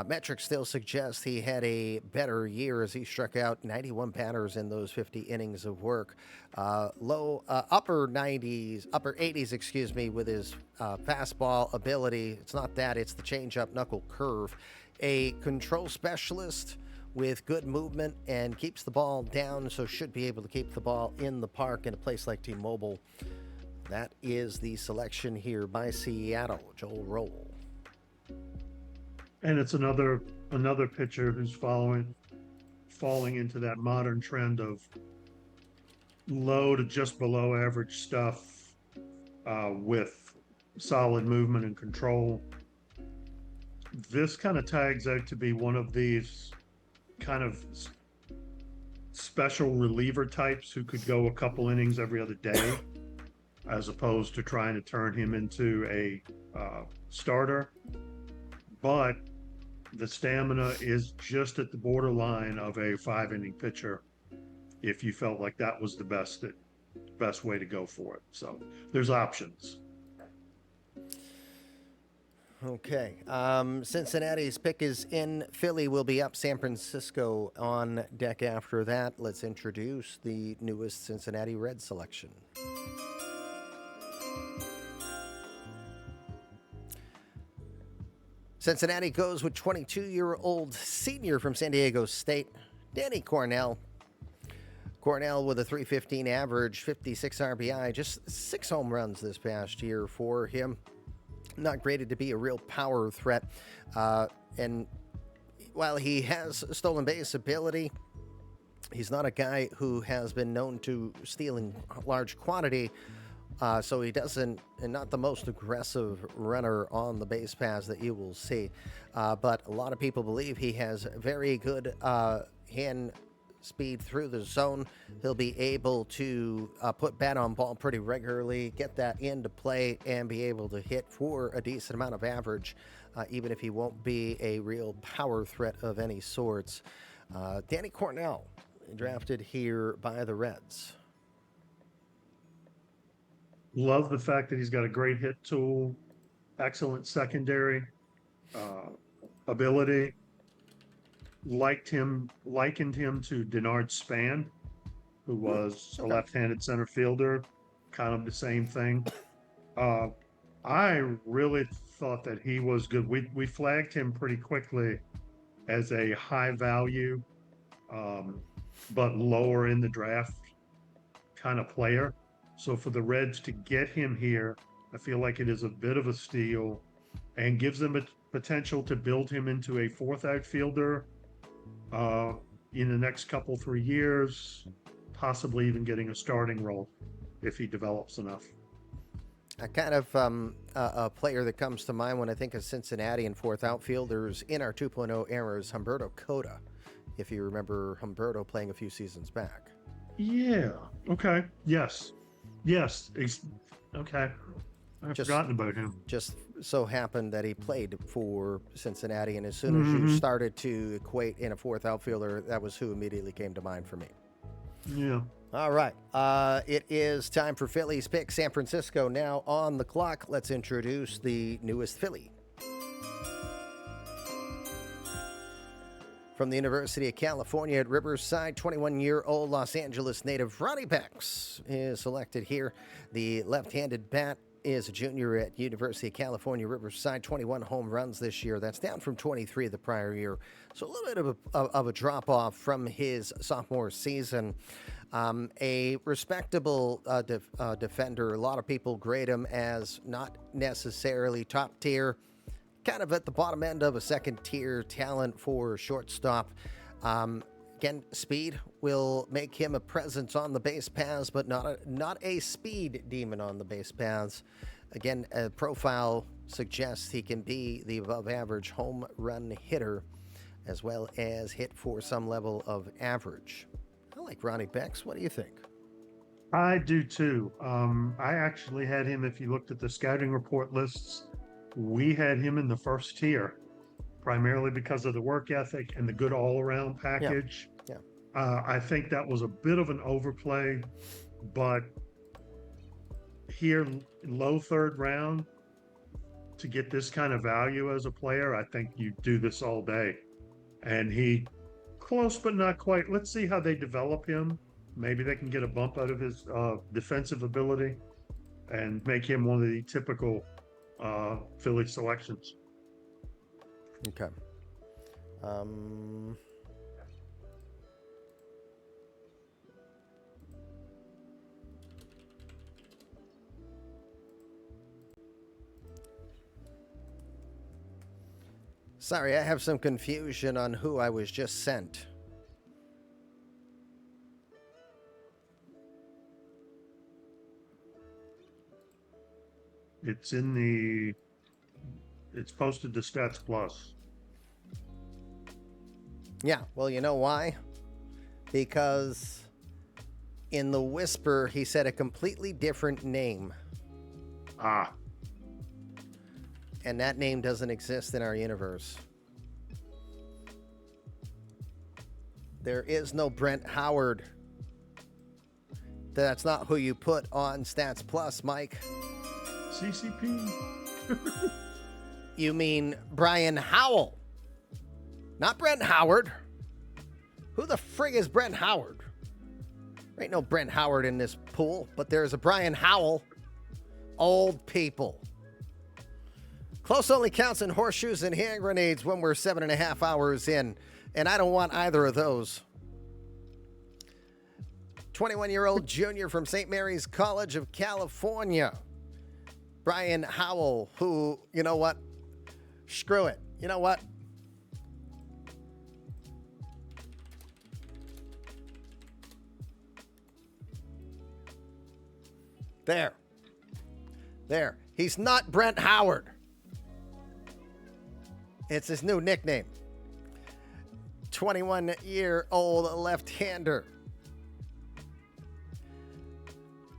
Metrics still suggest he had a better year as he struck out 91 batters in those 50 innings of work. Upper 80s, excuse me, with his fastball ability. It's not that, it's the changeup knuckle curve. A control specialist with good movement and keeps the ball down, so should be able to keep the ball in the park in a place like T-Mobile. That is the selection here by Seattle, Joel Roll. And it's another pitcher who's falling into that modern trend of low to just below average stuff with solid movement and control. This kind of tags out to be one of these kind of special reliever types who could go a couple innings every other day, as opposed to trying to turn him into a starter. But the stamina is just at the borderline of a 5-inning pitcher if you felt like that was the best way to go for it. So there's options. Okay. Cincinnati's pick is in. Philly will be up. San Francisco on deck after that. Let's introduce the newest Cincinnati Reds selection. Cincinnati goes with 22-year-old senior from San Diego State, Danny Cornell. Cornell with a .315 average, 56 RBI, just 6 home runs this past year for him. Not graded to be a real power threat. And while he has stolen base ability, he's not a guy who has been known to steal in large quantity. So he doesn't, and not the most aggressive runner on the base paths that you will see. But a lot of people believe he has very good hand speed through the zone. He'll be able to put bat on ball pretty regularly, get that into play, and be able to hit for a decent amount of average, even if he won't be a real power threat of any sorts. Danny Cornell, drafted here by the Reds. Love the fact that he's got a great hit tool, excellent secondary ability. Likened him to Denard Span, who was a left-handed center fielder, kind of the same thing. I really thought that he was good. We flagged him pretty quickly as a high value, but lower in the draft kind of player. So for the Reds to get him here, I feel like it is a bit of a steal and gives them a potential to build him into a fourth outfielder in the next 3 years, possibly even getting a starting role if he develops enough. A kind of a player that comes to mind when I think of Cincinnati and fourth outfielders in our 2.0 era is Humberto Cota, if you remember Humberto playing a few seasons back. Yeah. Okay. Yes. Okay. I've forgotten about him. Just so happened that he played for Cincinnati, and as soon as you started to equate in a fourth outfielder, that was who immediately came to mind for me. Yeah. All right. It is time for Philly's pick. San Francisco now on the clock. Let's introduce the newest Philly. From the University of California at Riverside, 21-year-old Los Angeles native Ronnie Becks is selected here. The left-handed bat is a junior at University of California, Riverside, 21 home runs this year. That's down from 23 the prior year. So a little bit of a drop-off from his sophomore season. A respectable defender. A lot of people grade him as not necessarily top tier, kind of at the bottom end of a second-tier talent for shortstop. Again, speed will make him a presence on the base paths, but not a speed demon on the base paths. Again, a profile suggests he can be the above-average home run hitter, as well as hit for some level of average. I like Ronnie Becks. What do you think? I do too. I actually had him, if you looked at the scouting report lists, we had him in the first tier, primarily because of the work ethic and the good all-around package. Yeah. I think that was a bit of an overplay, but here, low third round, to get this kind of value as a player, I think you do this all day. And he, close but not quite. Let's see how they develop him. Maybe they can get a bump out of his defensive ability and make him one of the typical Philly selections. Okay. Sorry, I have some confusion on who I was just sent. It's posted to Stats Plus. Yeah, well, you know why? Because in the whisper, he said a completely different name. Ah. And that name doesn't exist in our universe. There is no Brent Howard. That's not who you put on Stats Plus, Mike. CCP. You mean Brian Howell, not Brent Howard. Who the frig is Brent Howard? There ain't no Brent Howard in this pool, but there's a Brian Howell. Old people. Close only counts in horseshoes and hand grenades when we're 7.5 hours in, and I don't want either of those. 21-year-old junior from St. Mary's College of California. Brian Howell, who, you know what? Screw it. You know what? There. He's not Brent Howard. It's his new nickname. 21-year-old left-hander.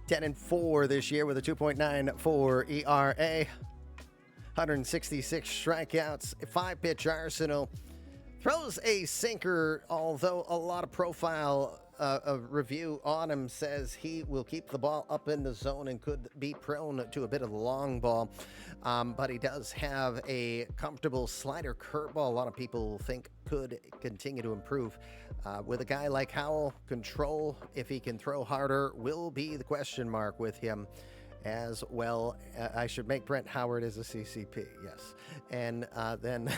10-4 this year with a 2.94 ERA. 166 strikeouts, a 5-pitch arsenal. Throws a sinker, although a lot of profile review on him says he will keep the ball up in the zone and could be prone to a bit of the long ball. But he does have a comfortable slider curveball. A lot of people think could continue to improve. With a guy like Howell, control, if he can throw harder, will be the question mark with him as well. I should make Brent Howard as a CCP, yes. And then...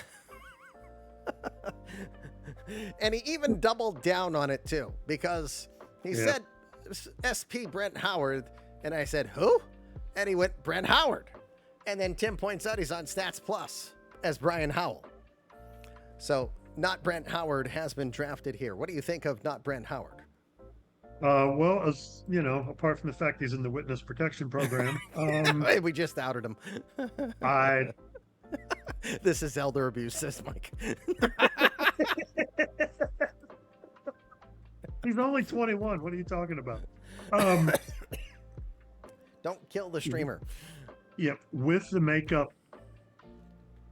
and he even doubled down on it too, because he said SP Brent Howard, and I said, who? And he went, Brent Howard. And then Tim points out he's on Stats Plus as Brian Howell. So not Brent Howard has been drafted here. What do you think of not Brent Howard? Well, as you know, apart from the fact he's in the witness protection program, we just outed him. I This is elder abuse, says Mike. He's only 21. What are you talking about? Don't kill the streamer. Yeah, with the makeup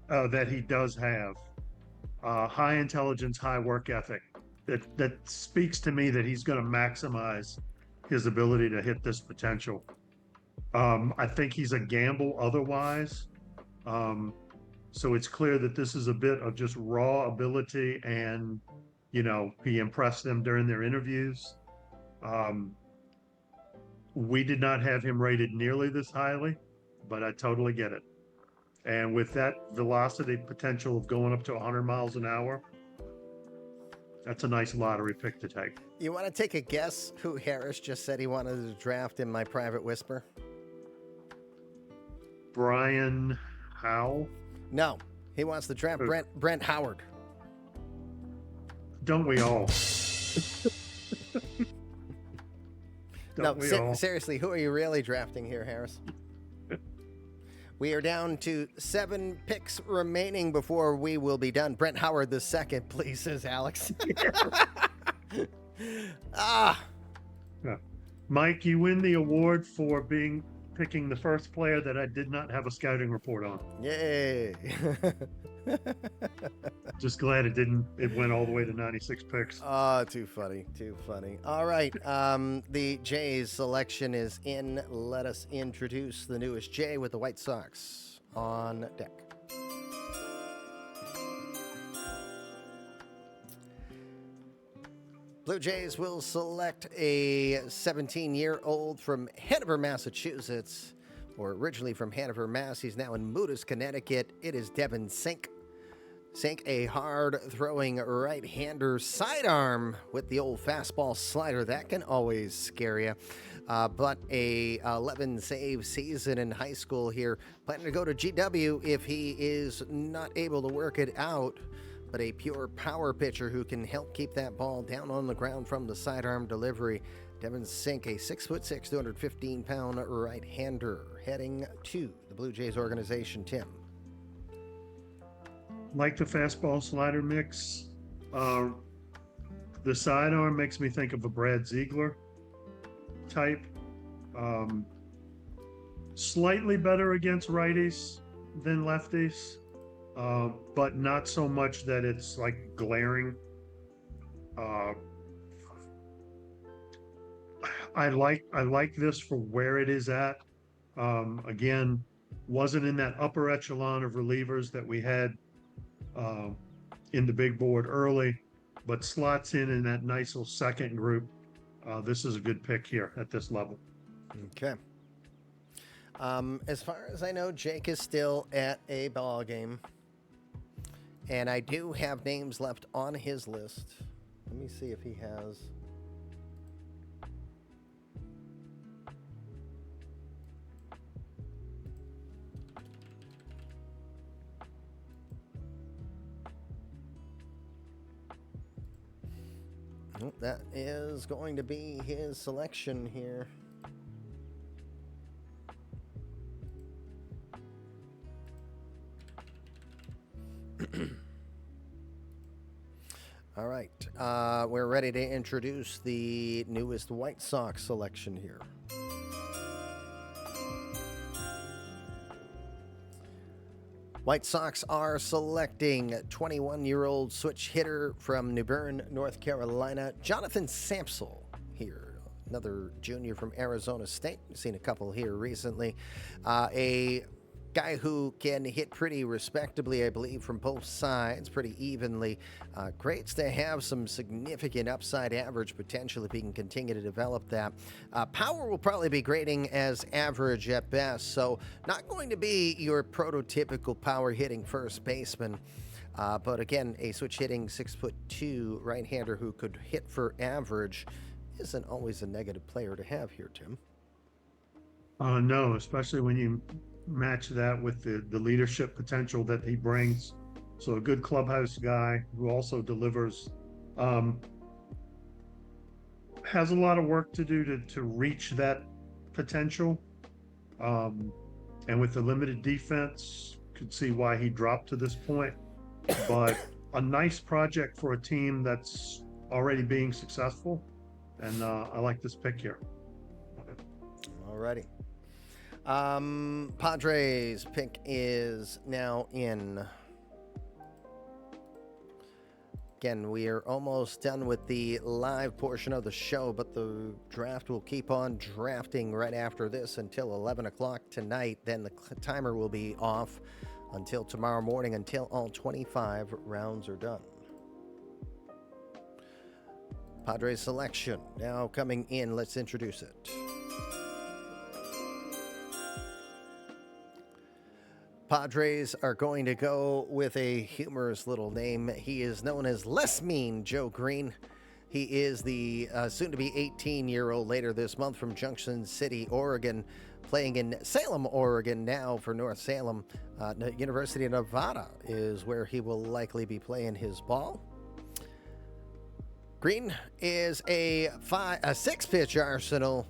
that he does have, high intelligence, high work ethic, that speaks to me that he's going to maximize his ability to hit this potential. I think he's a gamble otherwise. So it's clear that this is a bit of just raw ability, and, you know, he impressed them during their interviews. We did not have him rated nearly this highly, but I totally get it. And with that velocity potential of going up to 100 miles an hour, that's a nice lottery pick to take. You want to take a guess who Harris just said he wanted to draft in my private whisper? Brian Howell? No, he wants to draft Brent Howard. Don't we all? Seriously, who are you really drafting here, Harris? We are down to 7 picks remaining before we will be done. Brent Howard the second, please, says Alex. Yeah. Mike, you win the award for picking the first player that I did not have a scouting report on. Yay. Just glad it went all the way to 96 picks. Too funny. All right. The Jays selection is in. Let us introduce the newest Jay with the White Sox on deck. Blue Jays will select a 17-year-old from Hanover, Massachusetts, or originally from Hanover, Mass. He's now in Moodus, Connecticut. It is Devin Sink. Sink, a hard-throwing right-hander sidearm with the old fastball slider. That can always scare you. But a 11-save season in high school here. Planning to go to GW if he is not able to work it out. But a pure power pitcher who can help keep that ball down on the ground from the sidearm delivery. Devin Sink, a 6'6", 215-pound right-hander, heading to the Blue Jays organization. Tim. Like the fastball slider mix, the sidearm makes me think of a Brad Ziegler type. Slightly better against righties than lefties, but not so much that it's like glaring. I like this for where it is at. Again, wasn't in that upper echelon of relievers that we had uh, in the big board early, but slots in that nice little second group. This is a good pick here at this level. Okay. As far as I know, Jake is still at a ball game, and I do have names left on his list. Let me see if he has. Oh, that is going to be his selection here. All right, we're ready to introduce the newest White Sox selection here. White Sox are selecting 21-year-old switch hitter from New Bern, North Carolina, Jonathan Samsel here. Another junior from Arizona State. We've seen a couple here recently. A guy who can hit pretty respectably, I believe, from both sides, pretty evenly. Greats to have some significant upside average potential if he can continue to develop that. Power will probably be grading as average at best, so not going to be your prototypical power hitting first baseman. But again, a switch hitting 6'2" right-hander who could hit for average isn't always a negative player to have here, Tim. No, especially when you match that with the leadership potential that he brings. So a good clubhouse guy who also delivers. Has a lot of work to do to reach that potential. And with the limited defense, could see why he dropped to this point. But a nice project for a team that's already being successful. And I like this pick here. Alrighty. Padres pick is now in. Again, we are almost done with the live portion of the show, but the draft will keep on drafting right after this until 11 o'clock tonight. Then the timer will be off until tomorrow morning, until all 25 rounds are done. Padres selection now coming in. Let's introduce it. Padres are going to go with a humorous little name. He is known as Less Mean Joe Green. He is the soon-to-be 18-year-old later this month from Junction City, Oregon, playing in Salem, Oregon now for North Salem. University of Nevada is where he will likely be playing his ball. Green is a 6-pitch arsenal.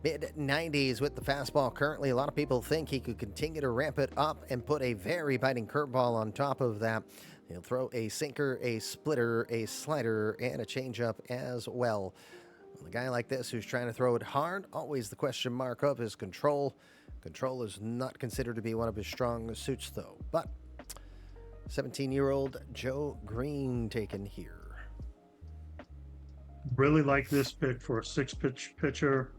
Mid-90s with the fastball currently. A lot of people think he could continue to ramp it up and put a very biting curveball on top of that. He'll throw a sinker, a splitter, a slider, and a changeup as well. A guy like this who's trying to throw it hard, always the question mark of his control. Control is not considered to be one of his strong suits, though. But 17-year-old Joe Green taken here. Really like this pick for a 6-pitch pitcher.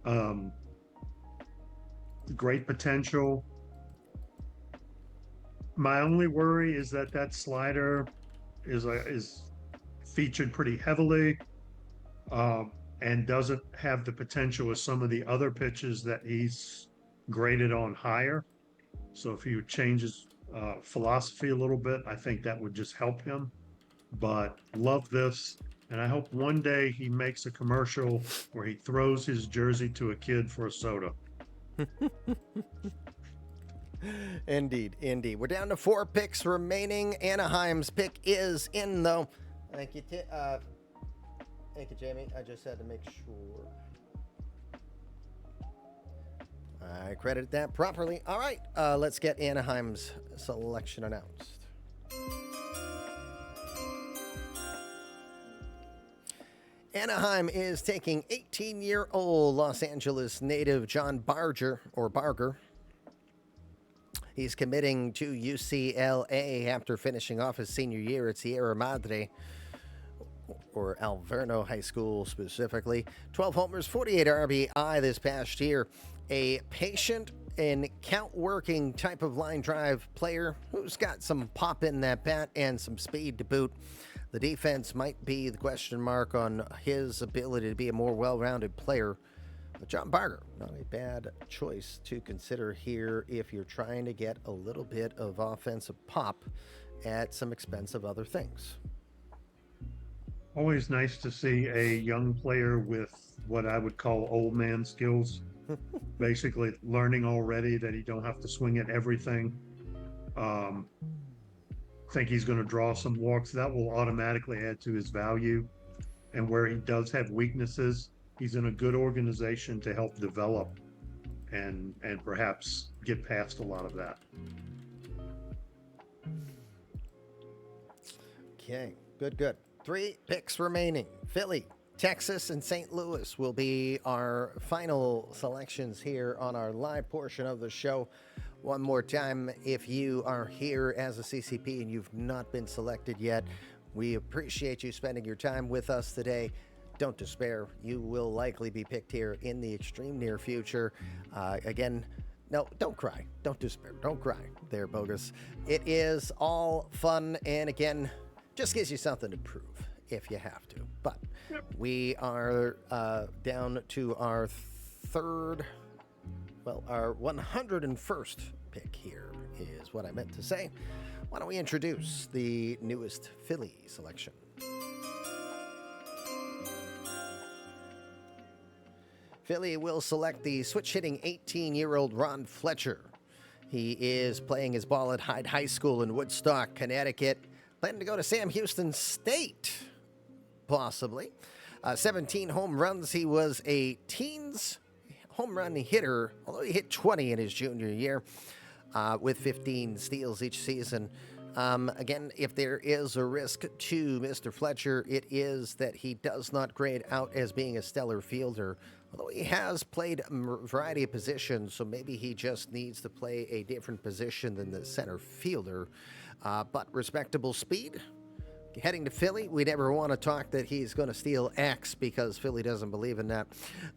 Great potential. My only worry is that slider is featured pretty heavily, and doesn't have the potential of some of the other pitches that he's graded on higher. So if he would change his philosophy a little bit, I think that would just help him. But love this. And I hope one day he makes a commercial where he throws his jersey to a kid for a soda. Indeed, indeed. We're down to 4 picks remaining. Anaheim's pick is in, though. Thank you, Jamie. I just had to make sure I credited that properly. All right, let's get Anaheim's selection announced. Anaheim is taking 18-year-old Los Angeles native John Barger. He's committing to UCLA after finishing off his senior year at Sierra Madre, or Alverno High School specifically. 12 homers, 48 RBI this past year. A patient an count-working type of line drive player who's got some pop in that bat and some speed to boot. The defense might be the question mark on his ability to be a more well-rounded player. But John Barger, not a bad choice to consider here if you're trying to get a little bit of offensive pop at some expense of other things. Always nice to see a young player with what I would call old man skills. Basically learning already that he don't have to swing at everything. Think he's going to draw some walks. That will automatically add to his value. And where he does have weaknesses, he's in a good organization to help develop and perhaps get past a lot of that. Okay, good. 3 picks remaining. Philly, Texas, and St. Louis will be our final selections here on our live portion of the show. One more time, if you are here as a CCP and you've not been selected yet, we appreciate you spending your time with us today. Don't despair. You will likely be picked here in the extreme near future. Again, no, don't cry. Don't despair. Don't cry there, Bogus. It is all fun, and again, just gives you something to prove if you have to. But we are down to our our 101st pick here is what I meant to say. Why don't we introduce the newest Philly selection? Philly will select the switch-hitting 18-year-old Ron Fletcher. He is playing his ball at Hyde High School in Woodstock, Connecticut. Planning to go to Sam Houston State, possibly. 17 home runs. He was a teens home run hitter, although he hit 20 in his junior year with 15 steals each season. Again, if there is a risk to Mr. Fletcher, it is that he does not grade out as being a stellar fielder, although he has played a variety of positions, so maybe he just needs to play a different position than the center fielder. But respectable speed. Heading to Philly, we never want to talk that he's going to steal X because Philly doesn't believe in that.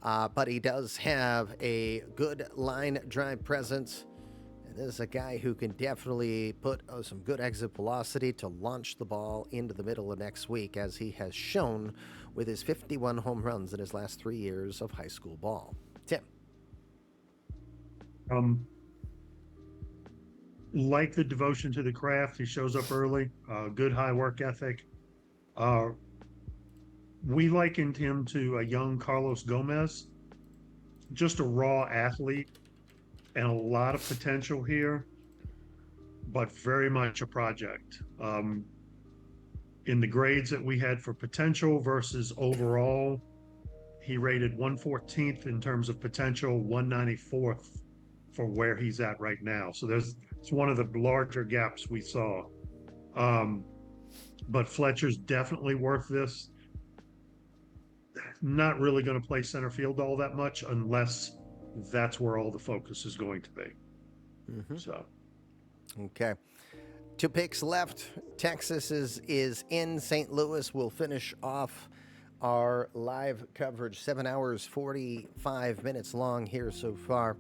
But he does have a good line drive presence. And this is a guy who can definitely put some good exit velocity to launch the ball into the middle of next week, as he has shown with his 51 home runs in his last 3 years of high school ball. Tim. Like the devotion to the craft, he shows up early, good high work ethic. We likened him to a young Carlos Gomez, just a raw athlete and a lot of potential here, but very much a project. In the grades that we had for potential versus overall, he rated 114th in terms of potential, 194th for where he's at right now. So it's one of the larger gaps we saw. But Fletcher's definitely worth this. Not really going to play center field all that much unless that's where all the focus is going to be. So, okay. 2 picks left. Texas is in. St. Louis will finish off our live coverage. 7 hours, 45 minutes long here so far.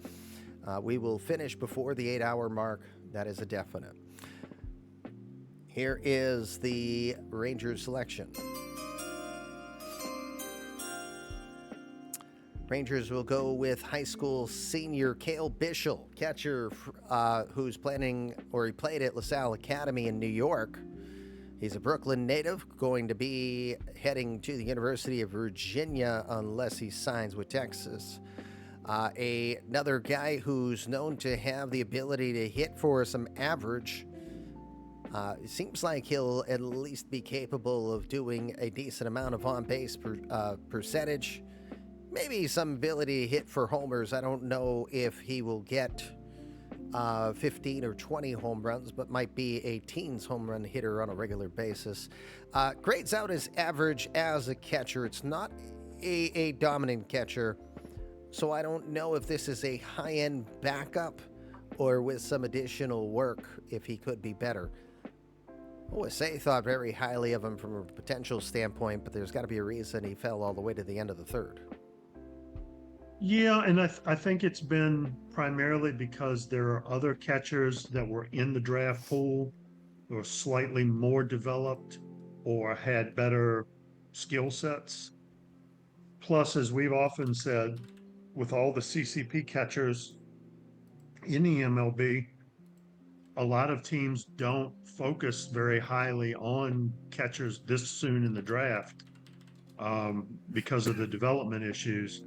We will finish before the 8-hour mark. That is a definite. Here is the Rangers selection. Rangers will go with high school senior Cale Bischel, catcher who's planning, or he played at LaSalle Academy in New York. He's a Brooklyn native, going to be heading to the University of Virginia unless he signs with Texas. Another guy who's known to have the ability to hit for some average. It seems like he'll at least be capable of doing a decent amount of on-base percentage. Maybe some ability to hit for homers. I don't know if he will get 15 or 20 home runs, but might be a teens home run hitter on a regular basis. Grades out as average as a catcher. It's not a dominant catcher, so I don't know if this is a high-end backup or with some additional work, if he could be better. OSA thought very highly of him from a potential standpoint, but there's got to be a reason he fell all the way to the end of the third. Yeah, and I think it's been primarily because there are other catchers that were in the draft pool who are slightly more developed or had better skill sets. Plus, as we've often said, with all the CCP catchers in the MLB, a lot of teams don't focus very highly on catchers this soon in the draft because of the development issues.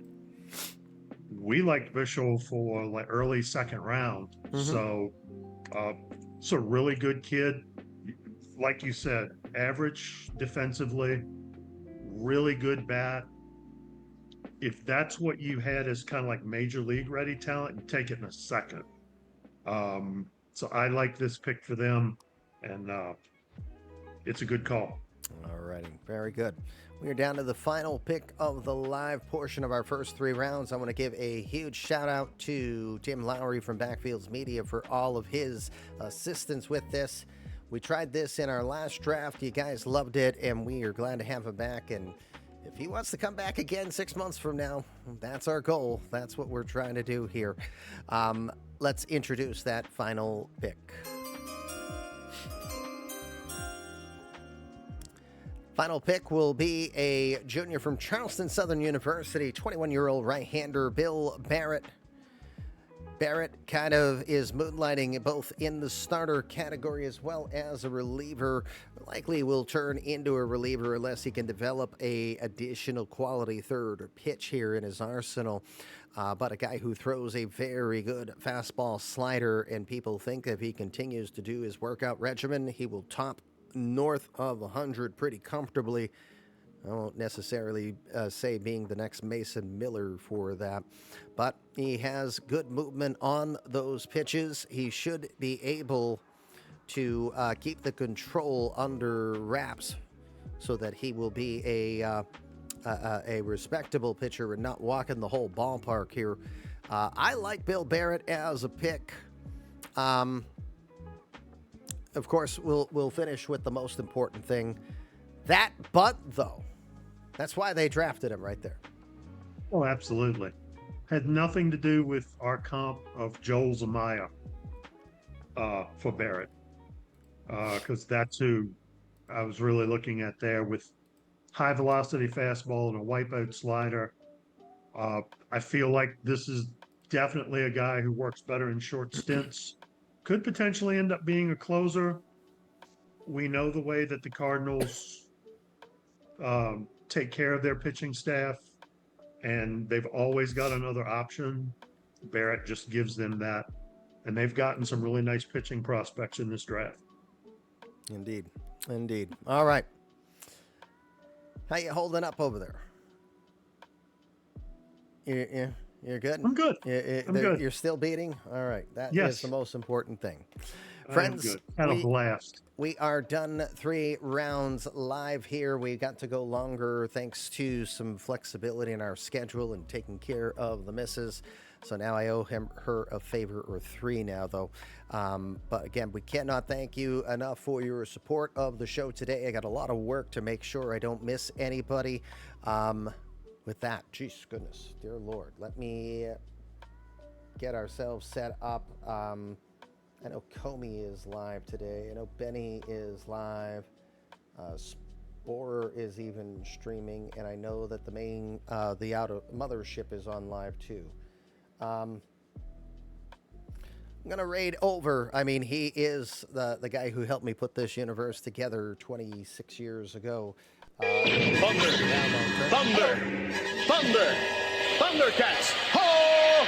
We liked Bishop for like early second round. Mm-hmm. So uh, it's a really good kid. Like you said, average defensively, really good bat. If that's what you had as kind of like major league ready talent, you take it in a second. So I like this pick for them, and it's a good call. All righty, very good. We are down to the final pick of the live portion of our first 3 rounds. I want to give a huge shout out to Tim Lowry from Backfields Media for all of his assistance with this. We tried this in our last draft. You guys loved it, and we are glad to have him back. And if he wants to come back again 6 months from now, that's our goal. That's what we're trying to do here. Let's introduce that final pick. Final pick will be a junior from Charleston Southern University, 21-year-old right-hander Bill Barrett. Barrett kind of is moonlighting both in the starter category as well as a reliever. Likely will turn into a reliever unless he can develop a additional quality third or pitch here in his arsenal. But a guy who throws a very good fastball slider, and people think if he continues to do his workout regimen, he will top north of 100 pretty comfortably. I won't necessarily say being the next Mason Miller for that, but he has good movement on those pitches. He should be able to keep the control under wraps so that he will be a respectable pitcher and not walking the whole ballpark here. I like Bill Barrett as a pick. Of course, we'll finish with the most important thing. That bunt, though. That's why they drafted him right there. Oh, absolutely. Had nothing to do with our comp of Joel Zamaya for Barrett, because that's who I was really looking at there with high velocity fastball and a wipeout slider. I feel like this is definitely a guy who works better in short stints. Could potentially end up being a closer. We know the way that the Cardinals take care of their pitching staff, and they've always got another option. Barrett just gives them that, and they've gotten some really nice pitching prospects in this draft. Indeed. All right. How you holding up over there? You're good? I'm good. I'm good. You're still beating? All right. That Yes. is the most important thing. I'm Friends, good. Had a blast. we are done 3 rounds live here. We got to go longer thanks to some flexibility in our schedule and taking care of the misses. So now I owe her a favor or 3 now, though. But again, we cannot thank you enough for your support of the show today. I got a lot of work to make sure I don't miss anybody. With that, geez, goodness, dear Lord, let me get ourselves set up. I know Comey is live today. I know Benny is live. Sporer is even streaming, and I know that the main, the outer mothership is on live too. I'm gonna raid over. I mean, he is the guy who helped me put this universe together 26 years ago. Thundercats! Ho!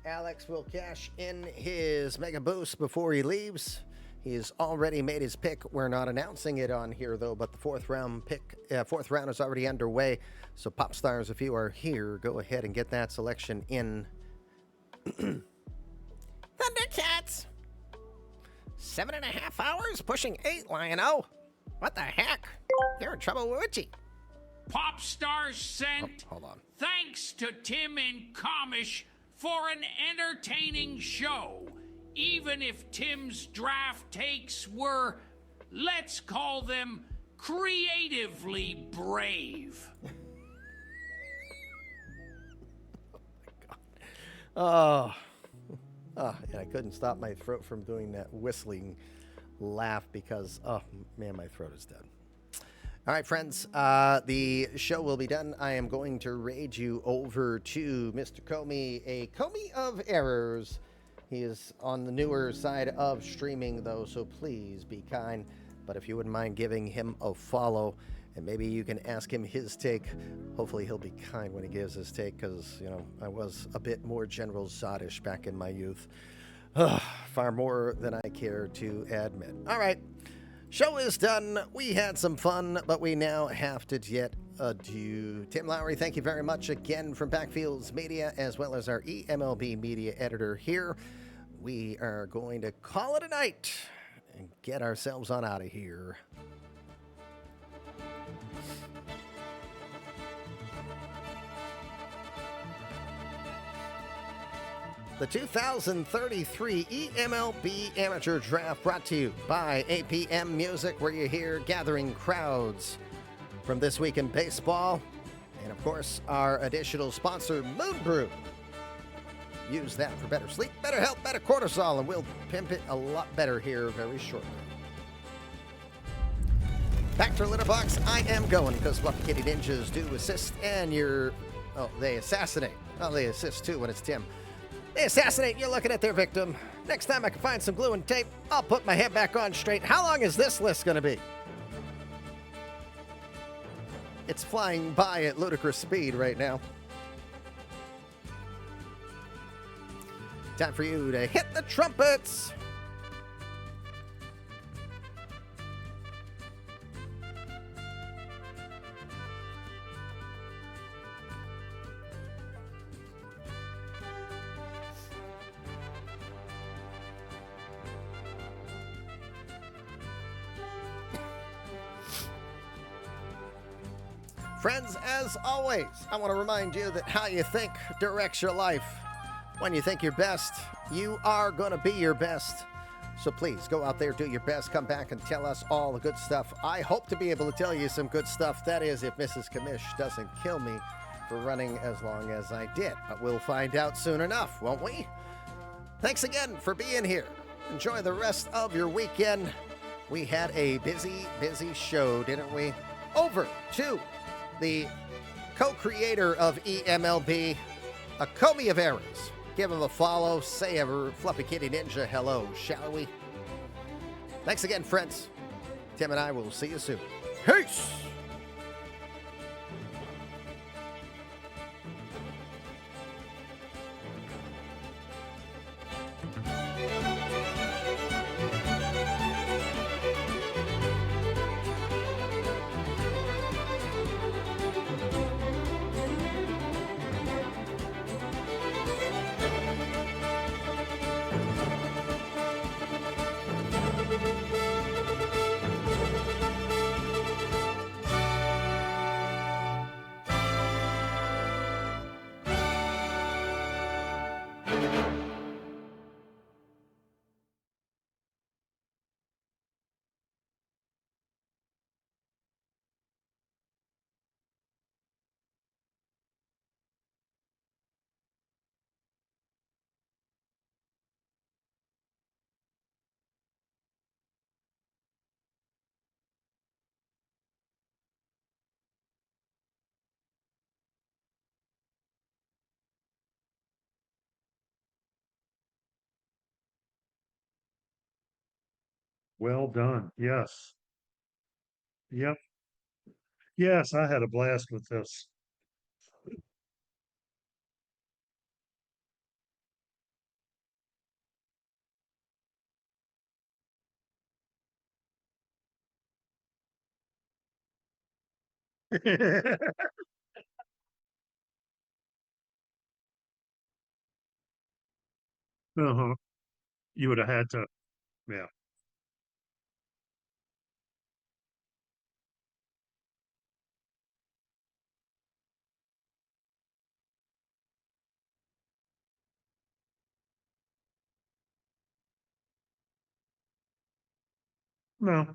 Alex will cash in his mega boost before he leaves. He's already made his pick. We're not announcing it on here though, but the fourth round is already underway. So pop stars, if you are here, go ahead and get that selection in. Thundercats! 7.5 hours, pushing 8, Lion-O. What the heck? You're in trouble, Woochie. Pop stars sent. Hold on. Thanks to Tim and Comish for an entertaining show. Even if Tim's draft takes were, let's call them, creatively brave. Oh, and I couldn't stop my throat from doing that whistling laugh because, oh man, my throat is dead. All right, friends, the show will be done. I am going to raid you over to Mr. Comey, a Comey of Errors. He is on the newer side of streaming, though, so please be kind. But if you wouldn't mind giving him a follow, and maybe you can ask him his take. Hopefully he'll be kind when he gives his take, because, you know, I was a bit more General Zodish back in my youth. Far more than I care to admit. All right. Show is done. We had some fun, but we now have to jet adieu. Tim Lowry, thank you very much again from Backfields Media, as well as our eMLB media editor here. We are going to call it a night and get ourselves on out of here. The 2033 eMLB Amateur Draft brought to you by APM Music, where you hear gathering crowds from This Week in Baseball. And, of course, our additional sponsor, Moon Brew. Use that for better sleep, better health, better cortisol, and we'll pimp it a lot better here very shortly. Back to Litterbox, I am going because Fluffy Kitty Ninjas do assist, and they assassinate. Oh, they assist too when it's Tim. They assassinate, you're looking at their victim. Next time I can find some glue and tape, I'll put my head back on straight. How long is this list going to be? It's flying by at ludicrous speed right now. Time for you to hit the trumpets. Friends, as always, I want to remind you that how you think directs your life. When you think your best, you are going to be your best. So please go out there, do your best, come back and tell us all the good stuff. I hope to be able to tell you some good stuff. That is, if Mrs. Commish doesn't kill me for running as long as I did. But we'll find out soon enough, won't we? Thanks again for being here. Enjoy the rest of your weekend. We had a busy, busy show, didn't we? Over to the co-creator of eMLB, a Comey of Errors. Give him a follow. Say ever Fluffy Kitty Ninja hello, shall we? Thanks again, friends. Tim and I will see you soon. Peace! Well done. Yes. Yep. Yes, I had a blast with this. Uh-huh. You would have had to, yeah. No.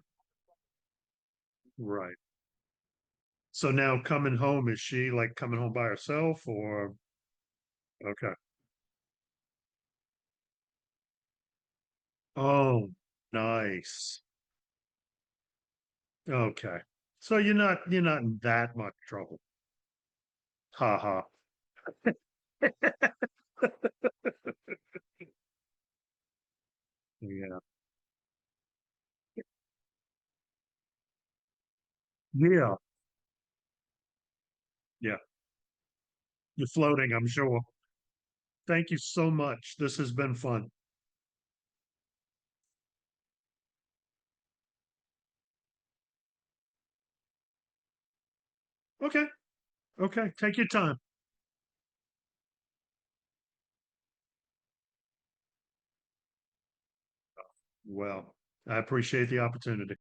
Right. So now coming home, is she like coming home by herself or okay. Oh, nice. Okay. So you're not in that much trouble. Ha ha. Yeah. Yeah. Yeah. You're floating, I'm sure. Thank you so much. This has been fun. Okay. Okay. Take your time. Well, I appreciate the opportunity.